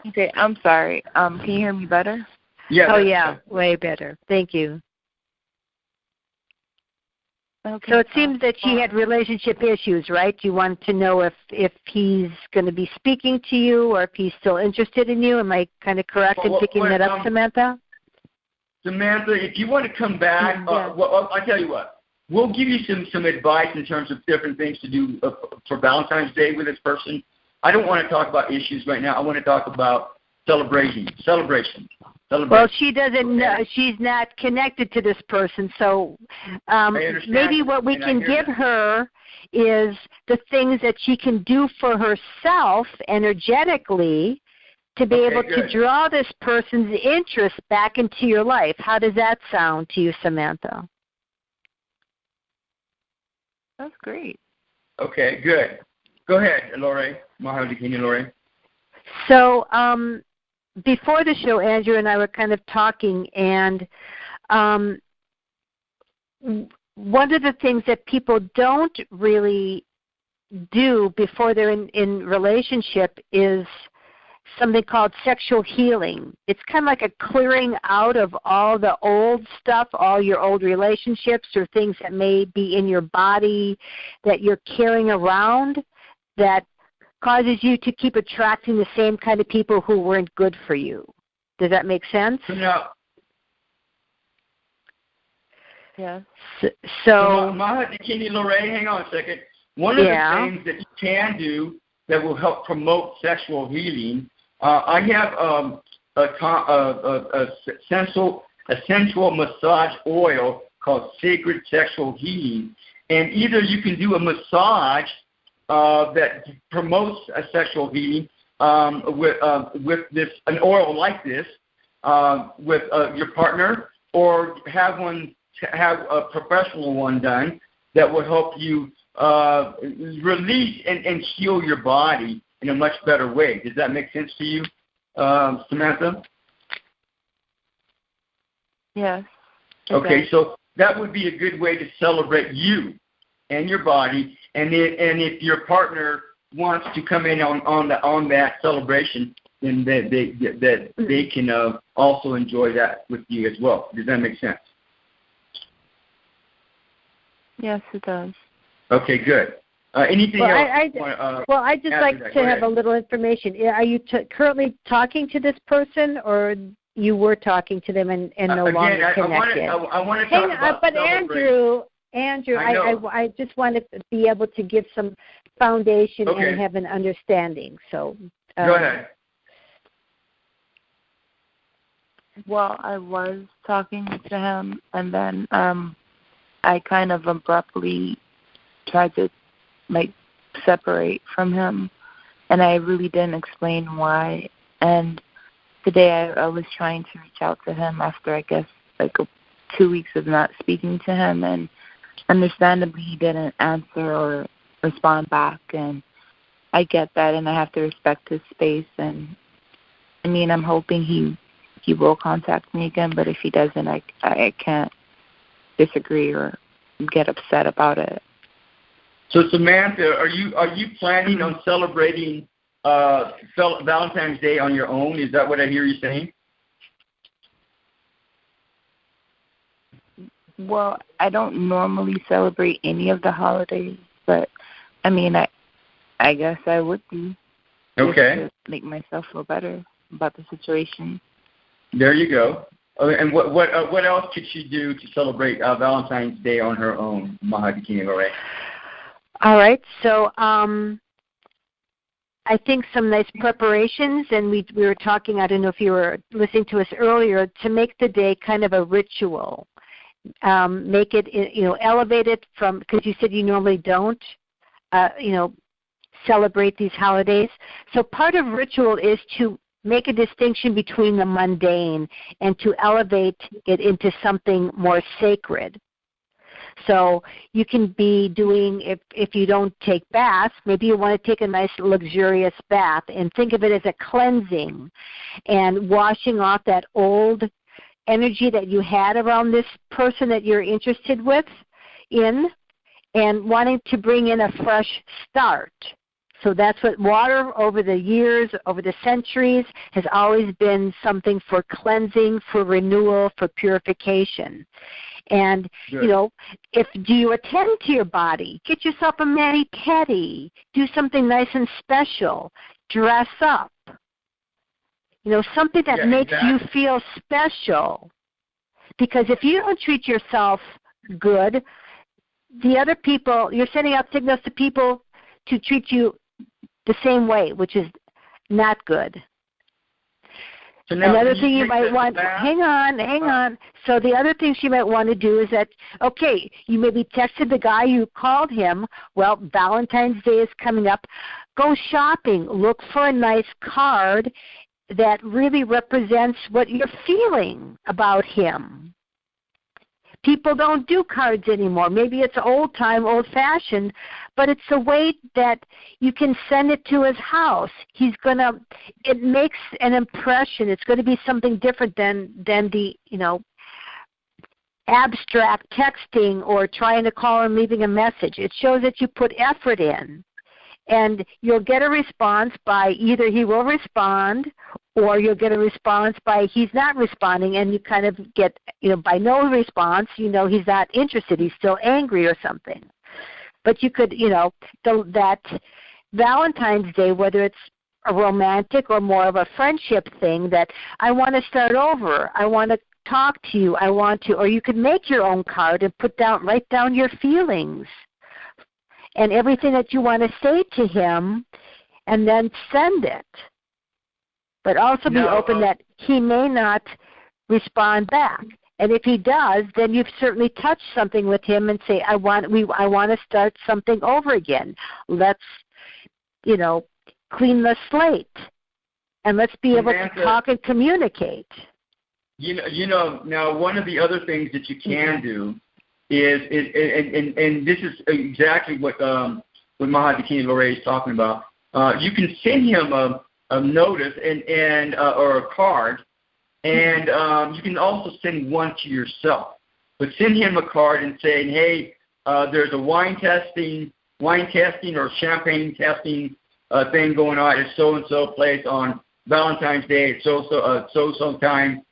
Okay, I'm sorry. Can you hear me better? Yeah. Oh, yeah, way better. Thank you. Okay. So it seems that she had relationship issues, right? You want to know if he's going to be speaking to you or if he's still interested in you. Am I kind of correct in picking that up, Samantha? Samantha, if you want to come back, I'll tell you what. We'll give you some advice in terms of different things to do for Valentine's Day with this person. I don't want to talk about issues right now. I want to talk about celebration. celebrate. Well, she doesn't know. She's not connected to this person, so maybe what we can give her is the things that she can do for herself energetically to be able to draw this person's interest back into your life. How does that sound to you, Samantha? That's great. Okay, good. Go ahead, Lorae, Maha Dakini Lorae. So before the show, Andrew and I were kind of talking, and one of the things that people don't really do before they're in relationship is something called sexual healing. It's kind of like a clearing out of all the old stuff, all your old relationships or things that may be in your body that you're carrying around that causes you to keep attracting the same kind of people who weren't good for you. Does that make sense? No. Yeah. So Maha Dakini Lorae, hang on a second. One of the things that you can do that will help promote sexual healing, I have a sensual massage oil called Sacred Sexual Healing, and either you can do a massage that promotes a sexual healing with this an oil like this with your partner, or have a professional one done that will help you release and heal your body in a much better way. Does that make sense to you, Samantha? Yes. Okay, so that would be a good way to celebrate you and your body. And if your partner wants to come in on that celebration, then they can also enjoy that with you as well. Does that make sense? Yes, it does. Okay, good. Anything else? I'd just like to have a little information. Are you currently talking to this person, or you were talking to them and no longer connected? I want to talk about but Andrew, I just want to be able to give some foundation and have an understanding. So go ahead. Well, I was talking to him, and then I kind of abruptly tried to separate from him, and I really didn't explain why. And today I was trying to reach out to him after, I guess, 2 weeks of not speaking to him, and understandably he didn't answer or respond back, and I get that, and I have to respect his space. And I mean, I'm hoping he will contact me again, but if he doesn't, I can't disagree or get upset about it. So Samantha, are you planning on celebrating Valentine's Day on your own? Is that what I hear you saying? Well, I don't normally celebrate any of the holidays, but I mean, I guess I would be. Okay. Just to make myself feel better about the situation. There you go. And what else could she do to celebrate Valentine's Day on her own, Maha Dakini Lorae? All right. So I think some nice preparations, and we were talking, I don't know if you were listening to us earlier, to make the day kind of a ritual. Make it, elevate it from, because you said you normally don't, celebrate these holidays. So part of ritual is to make a distinction between the mundane and to elevate it into something more sacred. So you can be doing, if you don't take baths, maybe you want to take a nice luxurious bath and think of it as a cleansing and washing off that old energy that you had around this person that you're interested in and wanting to bring in a fresh start. So that's what water over the years, over the centuries, has always been something for cleansing, for renewal, for purification. And, do you attend to your body? Get yourself a mani-pedi. Do something nice and special. Dress up. Something that makes you feel special. Because if you don't treat yourself good, the other people, you're sending out signals to people to treat you the same way, which is not good. So now another thing you might want, hang on. So the other thing she might want to do is that, okay, you maybe texted the guy, you called him, well, Valentine's Day is coming up. Go shopping. Look for a nice card that really represents what you're feeling about him. People don't do cards anymore. Maybe it's old-time, old-fashioned, but it's a way that you can send it to his house. It makes an impression. It's going to be something different than the, abstract texting or trying to call and leaving a message. It shows that you put effort in. And you'll get a response by either he will respond or you'll get a response by he's not responding, and you kind of get, by no response, he's not interested. He's still angry or something. But you could, that Valentine's Day, whether it's a romantic or more of a friendship thing, that I want to start over. I want to talk to you. Or you could make your own card and write down your feelings and everything that you want to say to him, and then send it. But also be open that he may not respond back. And if he does, then you've certainly touched something with him and say, I want to start something over again. Let's, clean the slate. And let's be able to talk and communicate. Now one of the other things that you can do is this is exactly what Maha Dakini Lorae is talking about. You can send him a notice and or a card, and you can also send one to yourself. But send him a card and saying, hey, there's a wine testing or champagne testing thing going on at so-and-so place on Valentine's Day at so time.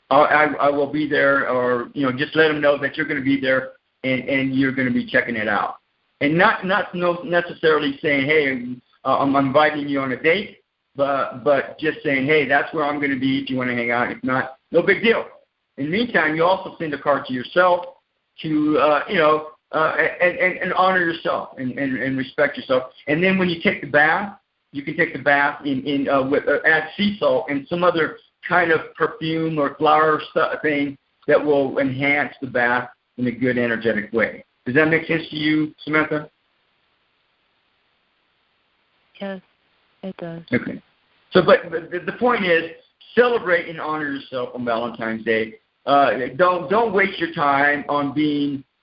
I will be there, or just let them know that you're going to be there and you're going to be checking it out, and not necessarily saying, hey, I'm inviting you on a date, but just saying, hey, that's where I'm going to be if you want to hang out. If not, no big deal. In the meantime, you also send a card to yourself to and honor yourself and respect yourself. And then when you take the bath, you can take the bath add sea salt and some other kind of perfume or flower thing that will enhance the bath in a good, energetic way. Does that make sense to you, Samantha? Yes, it does. Okay. So, but the point is, celebrate and honor yourself on Valentine's Day. Don't waste your time on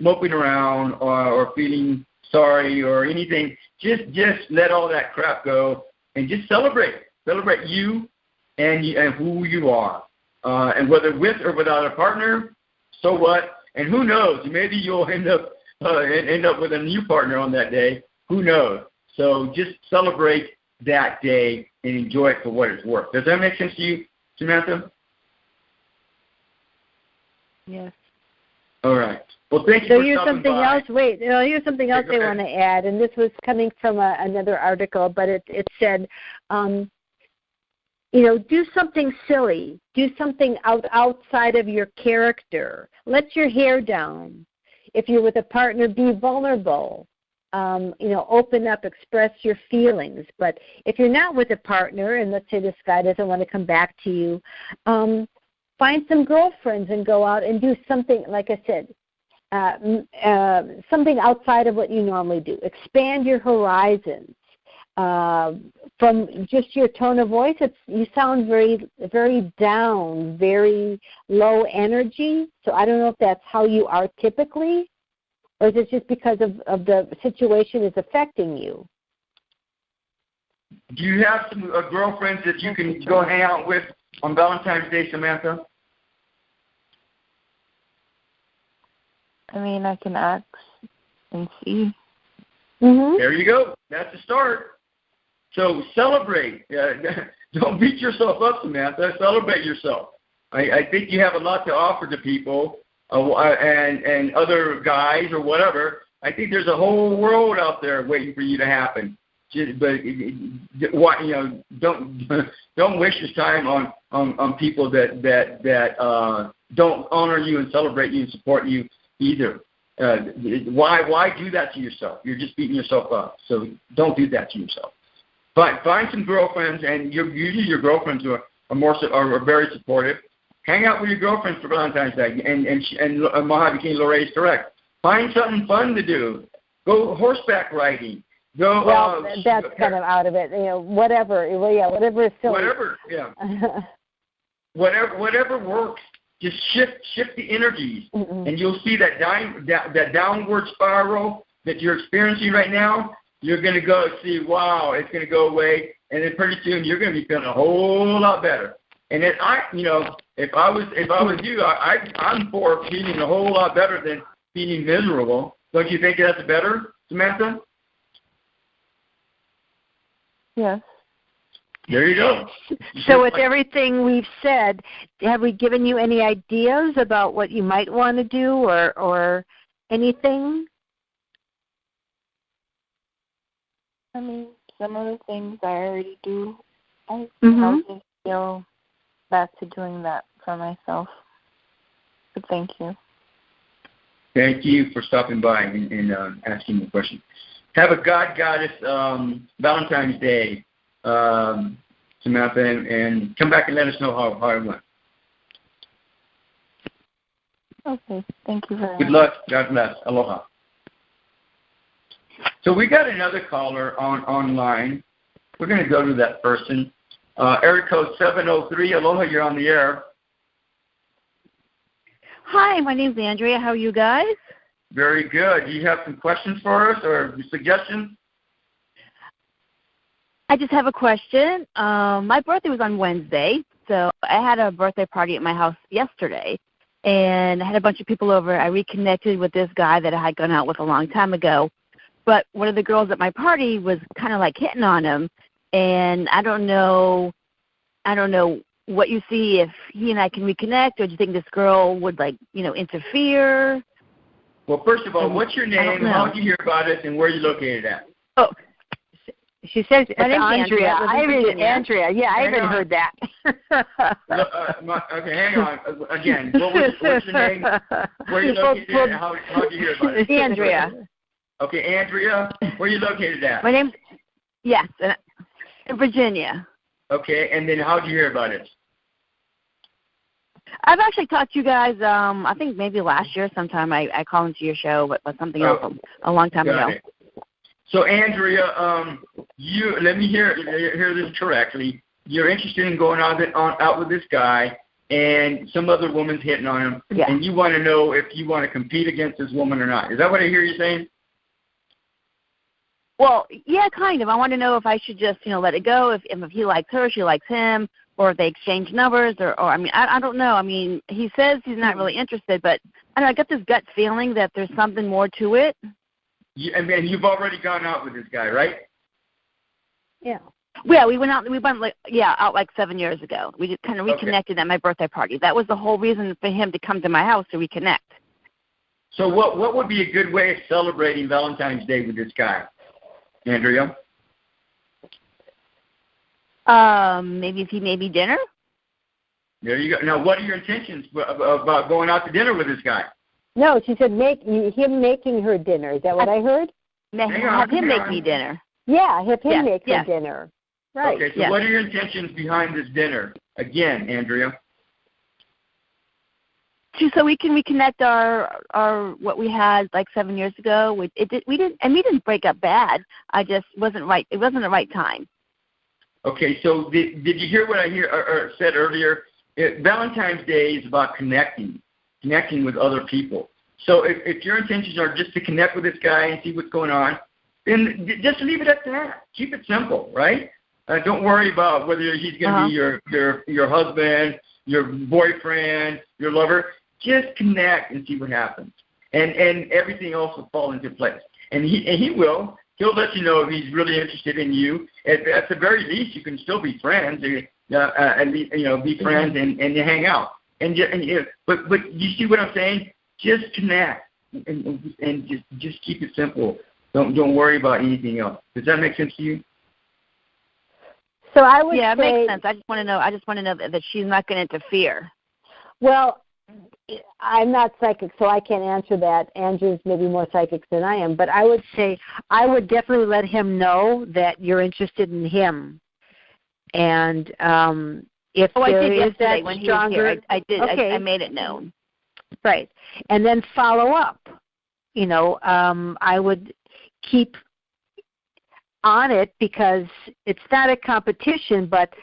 moping around or feeling sorry or anything. Just let all that crap go and just celebrate. Celebrate you and who you are. And whether with or without a partner, so what? And who knows? Maybe you'll end up with a new partner on that day. Who knows? So just celebrate that day and enjoy it for what it's worth. Does that make sense to you, Samantha? Yes. All right. Well, thank you for here's stopping something by. else. Here's something else I want to add, and this was coming from another article, but it said, do something silly. Do something outside of your character. Let your hair down. If you're with a partner, be vulnerable. Open up, express your feelings. But if you're not with a partner, and let's say this guy doesn't want to come back to you, find some girlfriends and go out and do something, like I said, something outside of what you normally do. Expand your horizons. From just your tone of voice, you sound very, very down, very low energy. So I don't know if that's how you are typically, or is it just because of the situation is affecting you? Do you have some girlfriends that you can go hang out with on Valentine's Day, Samantha? I mean, I can ask and see. Mm-hmm. There you go. That's the start. So celebrate. Don't beat yourself up, Samantha. Celebrate yourself. I think you have a lot to offer to people and other guys or whatever. I think there's a whole world out there waiting for you to happen. But don't waste your time on people that don't honor you and celebrate you and support you either. Why do that to yourself? You're just beating yourself up. So don't do that to yourself. Find some girlfriends, and usually your girlfriends are very supportive. Hang out with your girlfriends for Valentine's Day, and Maha Dakini Lorae is correct. Find something fun to do. Go horseback riding. That's kind of out of it. Whatever. Well, yeah, whatever is silly. Whatever, yeah. whatever works. Just shift the energies, and you'll see that downward spiral that you're experiencing right now. You're going to go see, wow, it's going to go away, and then pretty soon you're going to be feeling a whole lot better. And then if I was you, I'm for feeling a whole lot better than feeling miserable. Don't you think that's better, Samantha? Yes. There you go. So with everything we've said, have we given you any ideas about what you might want to do or anything? I mean, some of the things I already do. I just feel back to doing that for myself. But thank you. Thank you for stopping by and asking the question. Have a goddess Valentine's Day, Samantha, and come back and let us know how it went. Okay. Thank you very much. Good luck. God bless. Aloha. So we got another caller online. We're going to go to that person. Area code 703. Aloha, you're on the air. Hi, my name's Andrea. How are you guys? Very good. Do you have some questions for us or suggestions? I just have a question. My birthday was on Wednesday, so I had a birthday party at my house yesterday, and I had a bunch of people over. I reconnected with this guy that I had gone out with a long time ago, but one of the girls at my party was kind of like hitting on him, and I don't know what you see, if he and I can reconnect, or do you think this girl would, interfere? Well, first of all, what's your name? How did you hear about it, and where are you located at? Oh, she says it's Andrea. Andrea. Yeah, I haven't heard that. Okay, hang on. Again, what's your name? Where are you located at? How did you hear about it? Andrea. Okay, Andrea, where are you located at? My name's, yes, in Virginia. Okay, and then how did you hear about it? I've actually talked to you guys, I think maybe last year sometime. I called into your show, but something else a long time ago. It. So, Andrea, let me hear this correctly. You're interested in going out with this guy, and some other woman's hitting on him, and you want to know if you want to compete against this woman or not. Is that what I hear you saying? Well, yeah, kind of. I want to know if I should just, let it go, if he likes her, she likes him, or if they exchange numbers, or I mean, I don't know. I mean, he says he's not really interested, but I got this gut feeling that there's something more to it. And you've already gone out with this guy, right? Yeah. Yeah, we went out like 7 years ago. We just kind of reconnected at my birthday party. That was the whole reason for him to come to my house, to reconnect. So what would be a good way of celebrating Valentine's Day with this guy, Andrea? Maybe if he made me dinner. There you go. Now, what are your intentions about going out to dinner with this guy? No, she said him making her dinner. Is that what I heard? Have him make me dinner. Yeah, have him make her dinner. Right. Okay, so what are your intentions behind this dinner? Again, Andrea. So we can reconnect our what we had like 7 years ago. We didn't break up bad. I just wasn't right. It wasn't the right time. Okay, so did you hear what I said earlier? Valentine's Day is about connecting with other people. So if your intentions are just to connect with this guy and see what's going on, then just leave it at that. Keep it simple, right? Don't worry about whether he's going to be your husband, your boyfriend, your lover. Just connect and see what happens, and everything else will fall into place. And he will. He'll let you know if he's really interested in you. At the very least, you can still be friends. Be friends and hang out. But you see what I'm saying? Just connect and just keep it simple. Don't worry about anything else. Does that make sense to you? So I would say, it makes sense. I just want to know that she's not going to interfere. Well, I'm not psychic, so I can't answer that. Andrew's maybe more psychic than I am, but I would say I would definitely let him know that you're interested in him. And if there is that when stronger, he was here, I did. Okay. I made it known. Right, and then follow up. I would keep on it because it's not a competition, but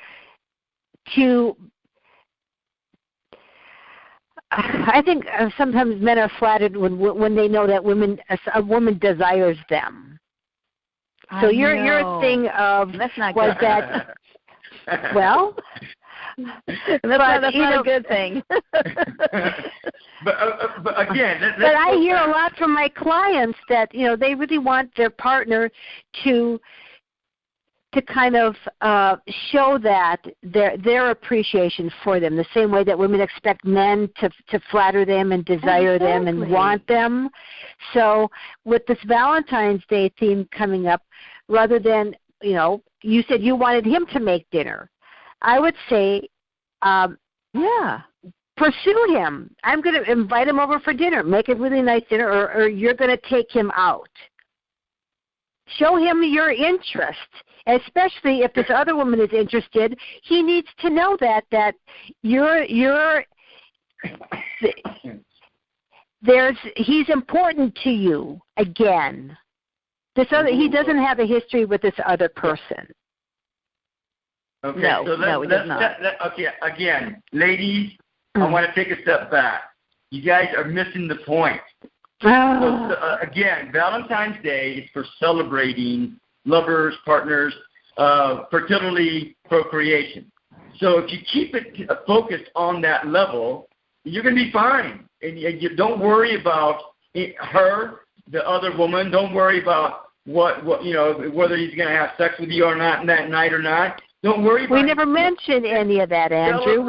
I think sometimes men are flattered when they know that a woman desires them. So your thing of that's not was good. that well. that's not a good thing. but again, but I hear a lot from my clients that they really want their partner to kind of show that their appreciation for them, the same way that women expect men to flatter them and desire them and want them. So with this Valentine's Day theme coming up, rather than you said you wanted him to make dinner, I would say, pursue him. I'm going to invite him over for dinner. Make a really nice dinner, or you're going to take him out. Show him your interest, especially if this other woman is interested. He needs to know that he's important to you. Again, he doesn't have a history with this other person. Okay, no, so he does not. Okay, again, ladies, I want to take a step back. You guys are missing the point. Again, Valentine's Day is for celebrating lovers, partners, fertility, procreation. So if you keep it focused on that level, you're going to be fine. And you don't worry about her, the other woman. Don't worry about whether he's going to have sex with you or not that night or not. Don't worry about We never mentioned any of that, Andrew.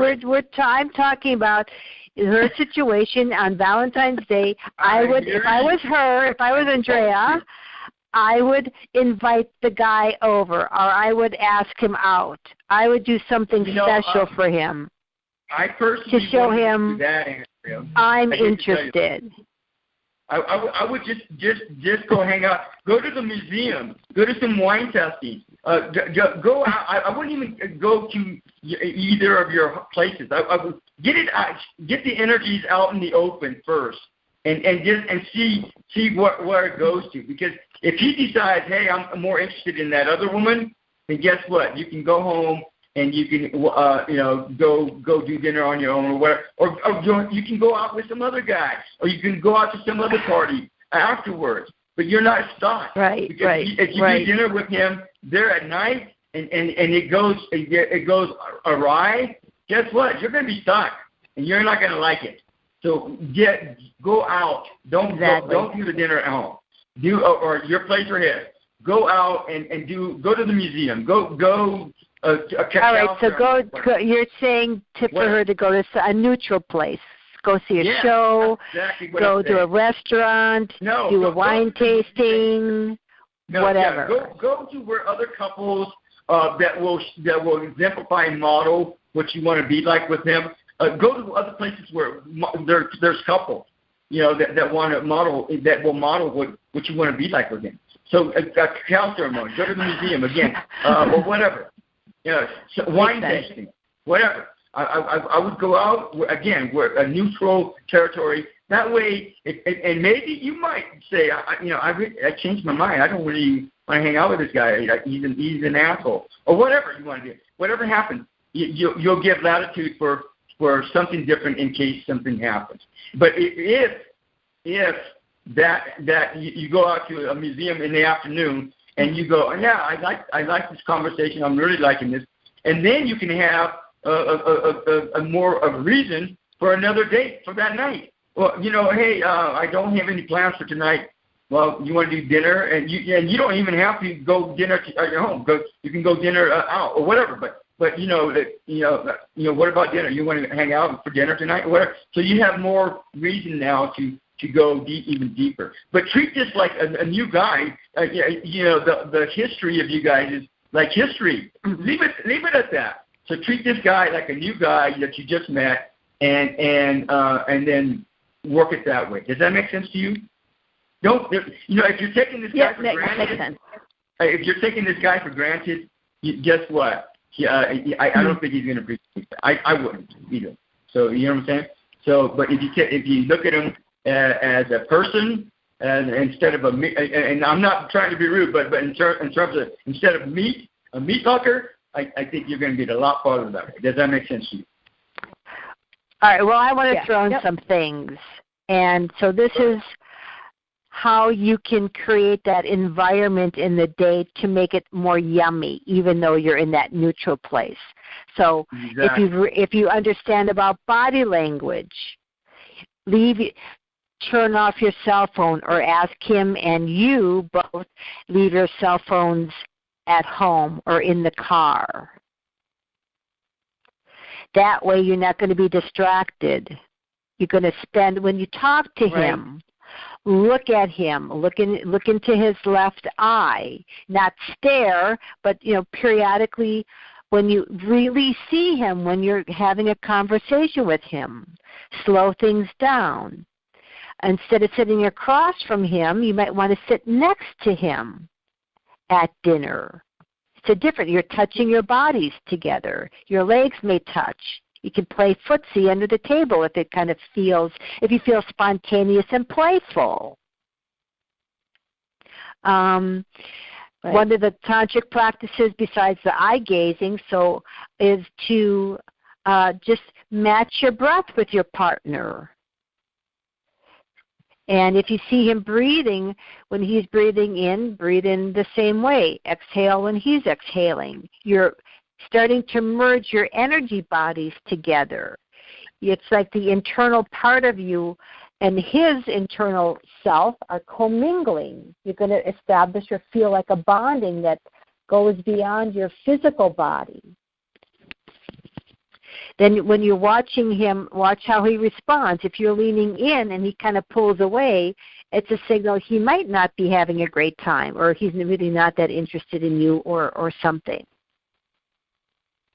I'm talking about her situation on Valentine's Day. If I was Andrea, I would invite the guy over, or I would ask him out. I would do something special for him. I personally to show him do that, Andrea. I'm interested. I would just go hang out. Go to the museum. Go to some wine tasting. Go out. I wouldn't even go to either of your places. I would get the energies out in the open first, and see where it goes to. Because if he decides, hey, I'm more interested in that other woman, then guess what? You can go home and you can go do dinner on your own or whatever, or you can go out with some other guy, or you can go out to some other party afterwards. But you're not stuck, right? Because if you do dinner with him there at night and it goes awry, guess what? You're going to be stuck and you're not going to like it. So go out. Don't do the dinner at home. Or your place or his. Go out and go to the museum. Go. All right, so you're saying for her to go to a neutral place. Go see a show, go to a restaurant, do a wine tasting, whatever. Yeah. Go to where other couples that will exemplify and model what you want to be like with them. Go to other places where there's couples, that want to model, that will model what you want to be like with them. So a cacao ceremony. Go to the museum again, or whatever. So wine tasting, whatever. I would go out again, where a neutral territory. That way, and maybe you might say, I changed my mind. I don't really want to hang out with this guy. He's an asshole, or whatever you want to do. Whatever happens, you'll give latitude for something different in case something happens. But if that you go out to a museum in the afternoon and you go, I like this conversation. I'm really liking this, and then you can have a more of a reason for another date for that night. Well, hey, I don't have any plans for tonight. Well, you want to do dinner, and you don't even have to go dinner at your home. You can go dinner out or whatever. But what about dinner? You want to hang out for dinner tonight or whatever? So you have more reason now to go even deeper. But treat this like a new guy. The history of you guys is like history. Leave it at that. So treat this guy like a new guy that you just met, and then work it that way. Does that make sense to you? If you're taking this guy for granted, makes sense. If you're taking this guy for granted, guess what? I don't think he's going to appreciate that. I wouldn't either. So you know what I'm saying? So, but if you look at him as a person, and instead of and I'm not trying to be rude, but in terms of instead of a meat fucker, I think you're going to get a lot farther that way. Does that make sense to you? All right. Well, I want to throw in some things, and so this is how you can create that environment in the day to make it more yummy, even though you're in that neutral place. So if you understand about body language, turn off your cell phone, or ask him and you both leave your cell phones at home or in the car. That way you're not going to be distracted. You're going to spend, when you talk to him, look at him, look into his left eye, not stare, but periodically when you really see him, when you're having a conversation with him, slow things down. Instead of sitting across from him, you might want to sit next to him at dinner. So different. You're touching your bodies together. Your legs may touch. You can play footsie under the table if you feel spontaneous and playful. One of the tantric practices besides the eye gazing is to just match your breath with your partner. And if you see him breathing, when he's breathing in, breathe in the same way. Exhale when he's exhaling. You're starting to merge your energy bodies together. It's like the internal part of you and his internal self are commingling. You're going to establish or feel like a bonding that goes beyond your physical body. Then when you're watching him, watch how he responds. If you're leaning in and he kind of pulls away, it's a signal he might not be having a great time, or he's really not that interested in you or something.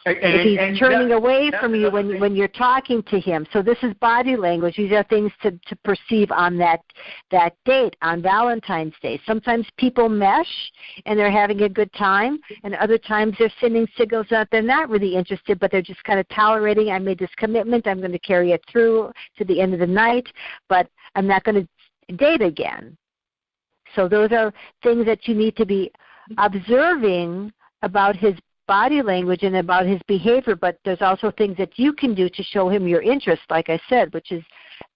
If he's turning away from you when you're talking to him. So this is body language. These are things to perceive on that date, on Valentine's Day. Sometimes people mesh and they're having a good time, and other times they're sending signals that they're not really interested, but they're just kind of tolerating. I made this commitment. I'm going to carry it through to the end of the night, but I'm not going to date again. So those are things that you need to be observing about his body language and about his behavior, but there's also things that you can do to show him your interest, like I said, which is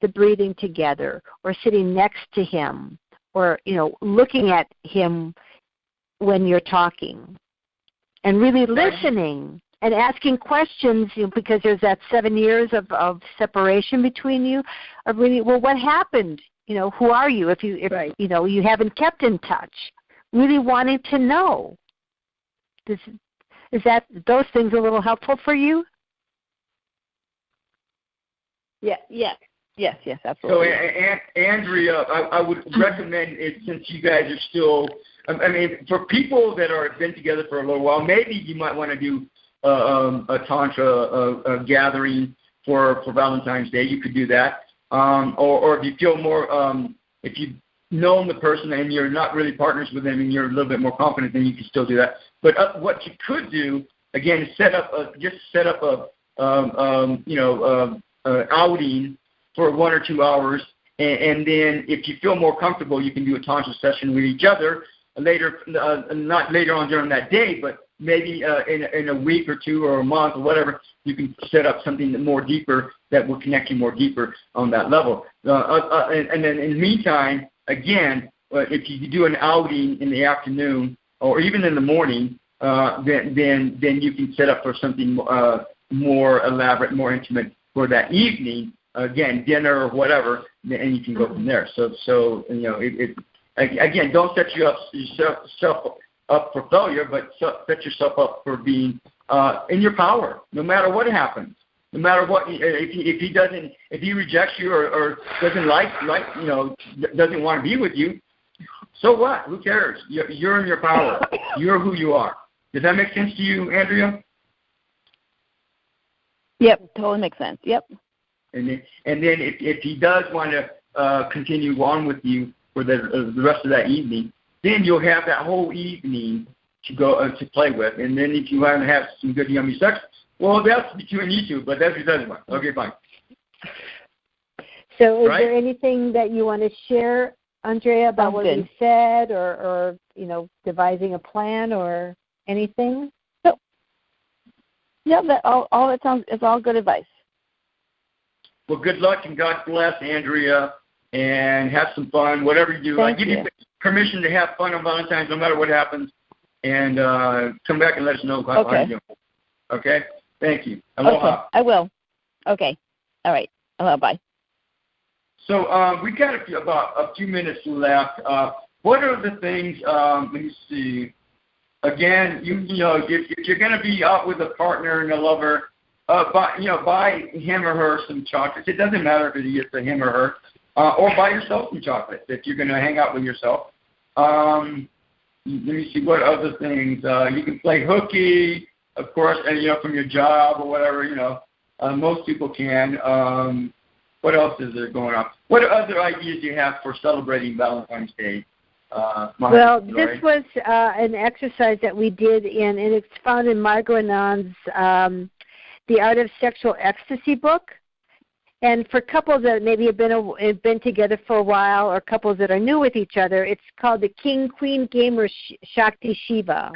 the breathing together, or sitting next to him, or looking at him when you're talking, and really listening and asking questions, because there's that 7 years of separation between you. Of really, well, what happened? Who are you? If you haven't kept in touch, really wanting to know. Is that those things a little helpful for you? Yes, absolutely. So, Andrea, I would recommend it, since you guys are still, for people that have been together for a little while, maybe you might want to do a Tantra gathering for Valentine's Day. You could do that. Or if you feel more, if you've known the person and you're not really partners with them and you're a little bit more confident, then you can still do that. But what you could do, again, is set up a outing for 1 or 2 hours, and then if you feel more comfortable, you can do a Tantra session with each other later, not later on during that day, but maybe in a week or 2 or a month or whatever. You can set up something more deeper that will connect you more deeper on that level. And then in the meantime, again, if you do an outing in the afternoon or even in the morning, then you can set up for something more elaborate, more intimate for that evening. Again, dinner or whatever, and you can go from there. So again, don't set yourself up for failure, but set yourself up for being in your power, no matter what happens. No matter what, if he rejects you or doesn't doesn't want to be with you, so what? Who cares? You're in your power. You're who you are. Does that make sense to you, Andrea? Yep, totally makes sense. Yep. And then if he does want to continue on with you for the rest of that evening, then you'll have that whole evening to go to play with. And then if you want to have some good yummy sex, well, that's between you two, but that's what doesn't want. Okay, fine. So is there anything that you want to share, Andrea, about what you said or devising a plan or anything? No. Yeah, all that sounds is all good advice. Well, good luck and God bless, Andrea, and have some fun, whatever you do. I give you permission to have fun on Valentine's no matter what happens, and come back and let us know how you're doing. Okay? Thank you. Aloha. Okay, I will. Okay. All right. Aloha, bye. So we got about a few minutes left. What are the things, let me see. Again, if you're going to be out with a partner and a lover, buy him or her some chocolates. It doesn't matter if it's a him or her. Or buy yourself some chocolates if you're going to hang out with yourself. Let me see what other things. You can play hooky, of course, and from your job or whatever. Most people can. What else is there going on? What other ideas do you have for celebrating Valentine's Day? Well, this was an exercise that we did and it's found in Margot Anand's The Art of Sexual Ecstasy book. And for couples that maybe have been together for a while or couples that are new with each other, it's called the King-Queen Game or Shakti Shiva.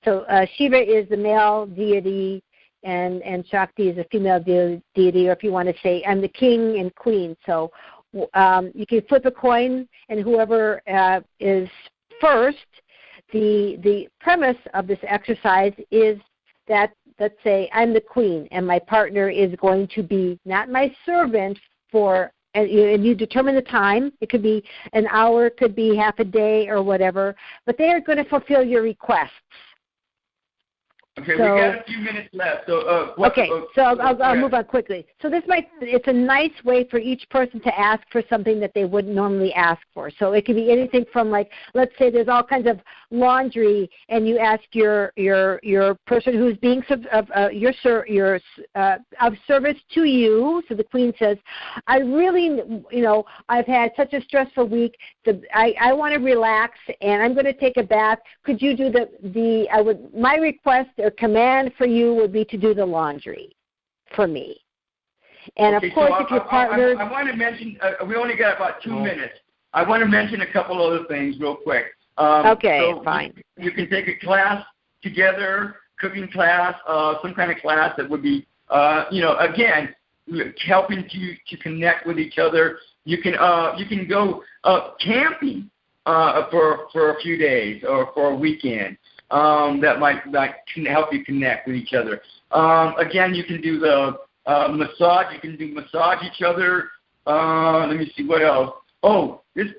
So Shiva is the male deity and Shakti is a female deity, or if you want to say, I'm the king and queen. So you can flip a coin, and whoever is first, the premise of this exercise is that, let's say, I'm the queen, and my partner is going to be not my servant and you determine the time. It could be an hour, it could be half a day or whatever, but they are going to fulfill your requests. Okay, we got a few minutes left. So, I'll move on quickly. So it's a nice way for each person to ask for something that they wouldn't normally ask for. So it could be anything from, like, let's say there's all kinds of laundry, and you ask your person who's being of service to you. So the queen says, I really, I've had such a stressful week. I want to relax, and I'm going to take a bath. Could you do my request or command for you would be to do the laundry for me. And of course, if your partner... I want to mention, we only got about 2 minutes. I want to mention a couple other things real quick. Fine. You can take a class together, cooking class, some kind of class that would be, again, helping to connect with each other. You can go camping for a few days or for a weekend. That might help you connect with each other. Again, you can do the massage. You can massage each other. Let me see what else. Oh, these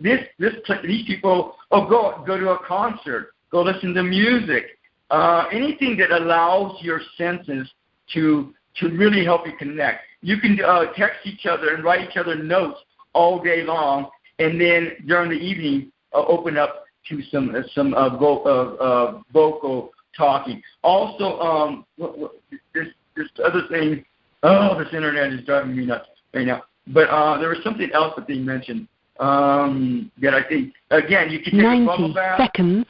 people. Oh, go to a concert. Go listen to music. Anything that allows your senses to really help you connect. You can text each other and write each other notes all day long, and then during the evening open up to some vocal talking. Also, this other thing. Oh, this internet is driving me nuts right now. But there was something else that they mentioned that I think, again, you can take a bubble bath. 90 seconds.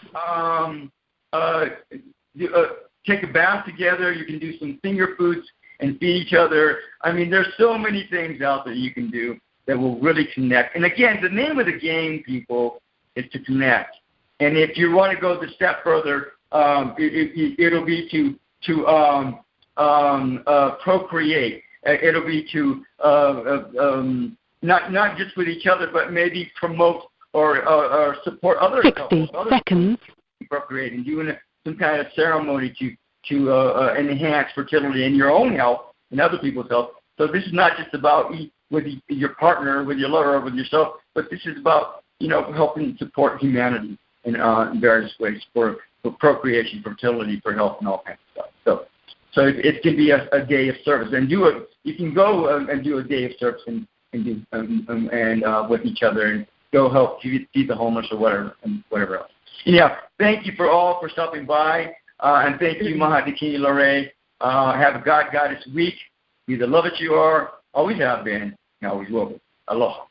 Take a bath together. You can do some finger foods and feed each other. I mean, there's so many things out there you can do that will really connect. And again, the name of the game, people, is to connect. And if you want to go the step further, it'll be to procreate. It'll be to not just with each other, but maybe promote or support other 60 seconds. Procreating, doing some kind of ceremony to enhance fertility in your own health and other people's health. So this is not just about with your partner, with your lover, or with yourself, but this is about helping support humanity in various ways for procreation, fertility, for health, and all kinds of stuff. So it can be a day of service, and you can go and do a day of service and with each other, and go help feed the homeless or whatever else. Yeah, thank you for stopping by, and thank you, Maha Dakini Lorae. Have a God-Goddess week. Be the love that you are, always have been, and always will be. Aloha.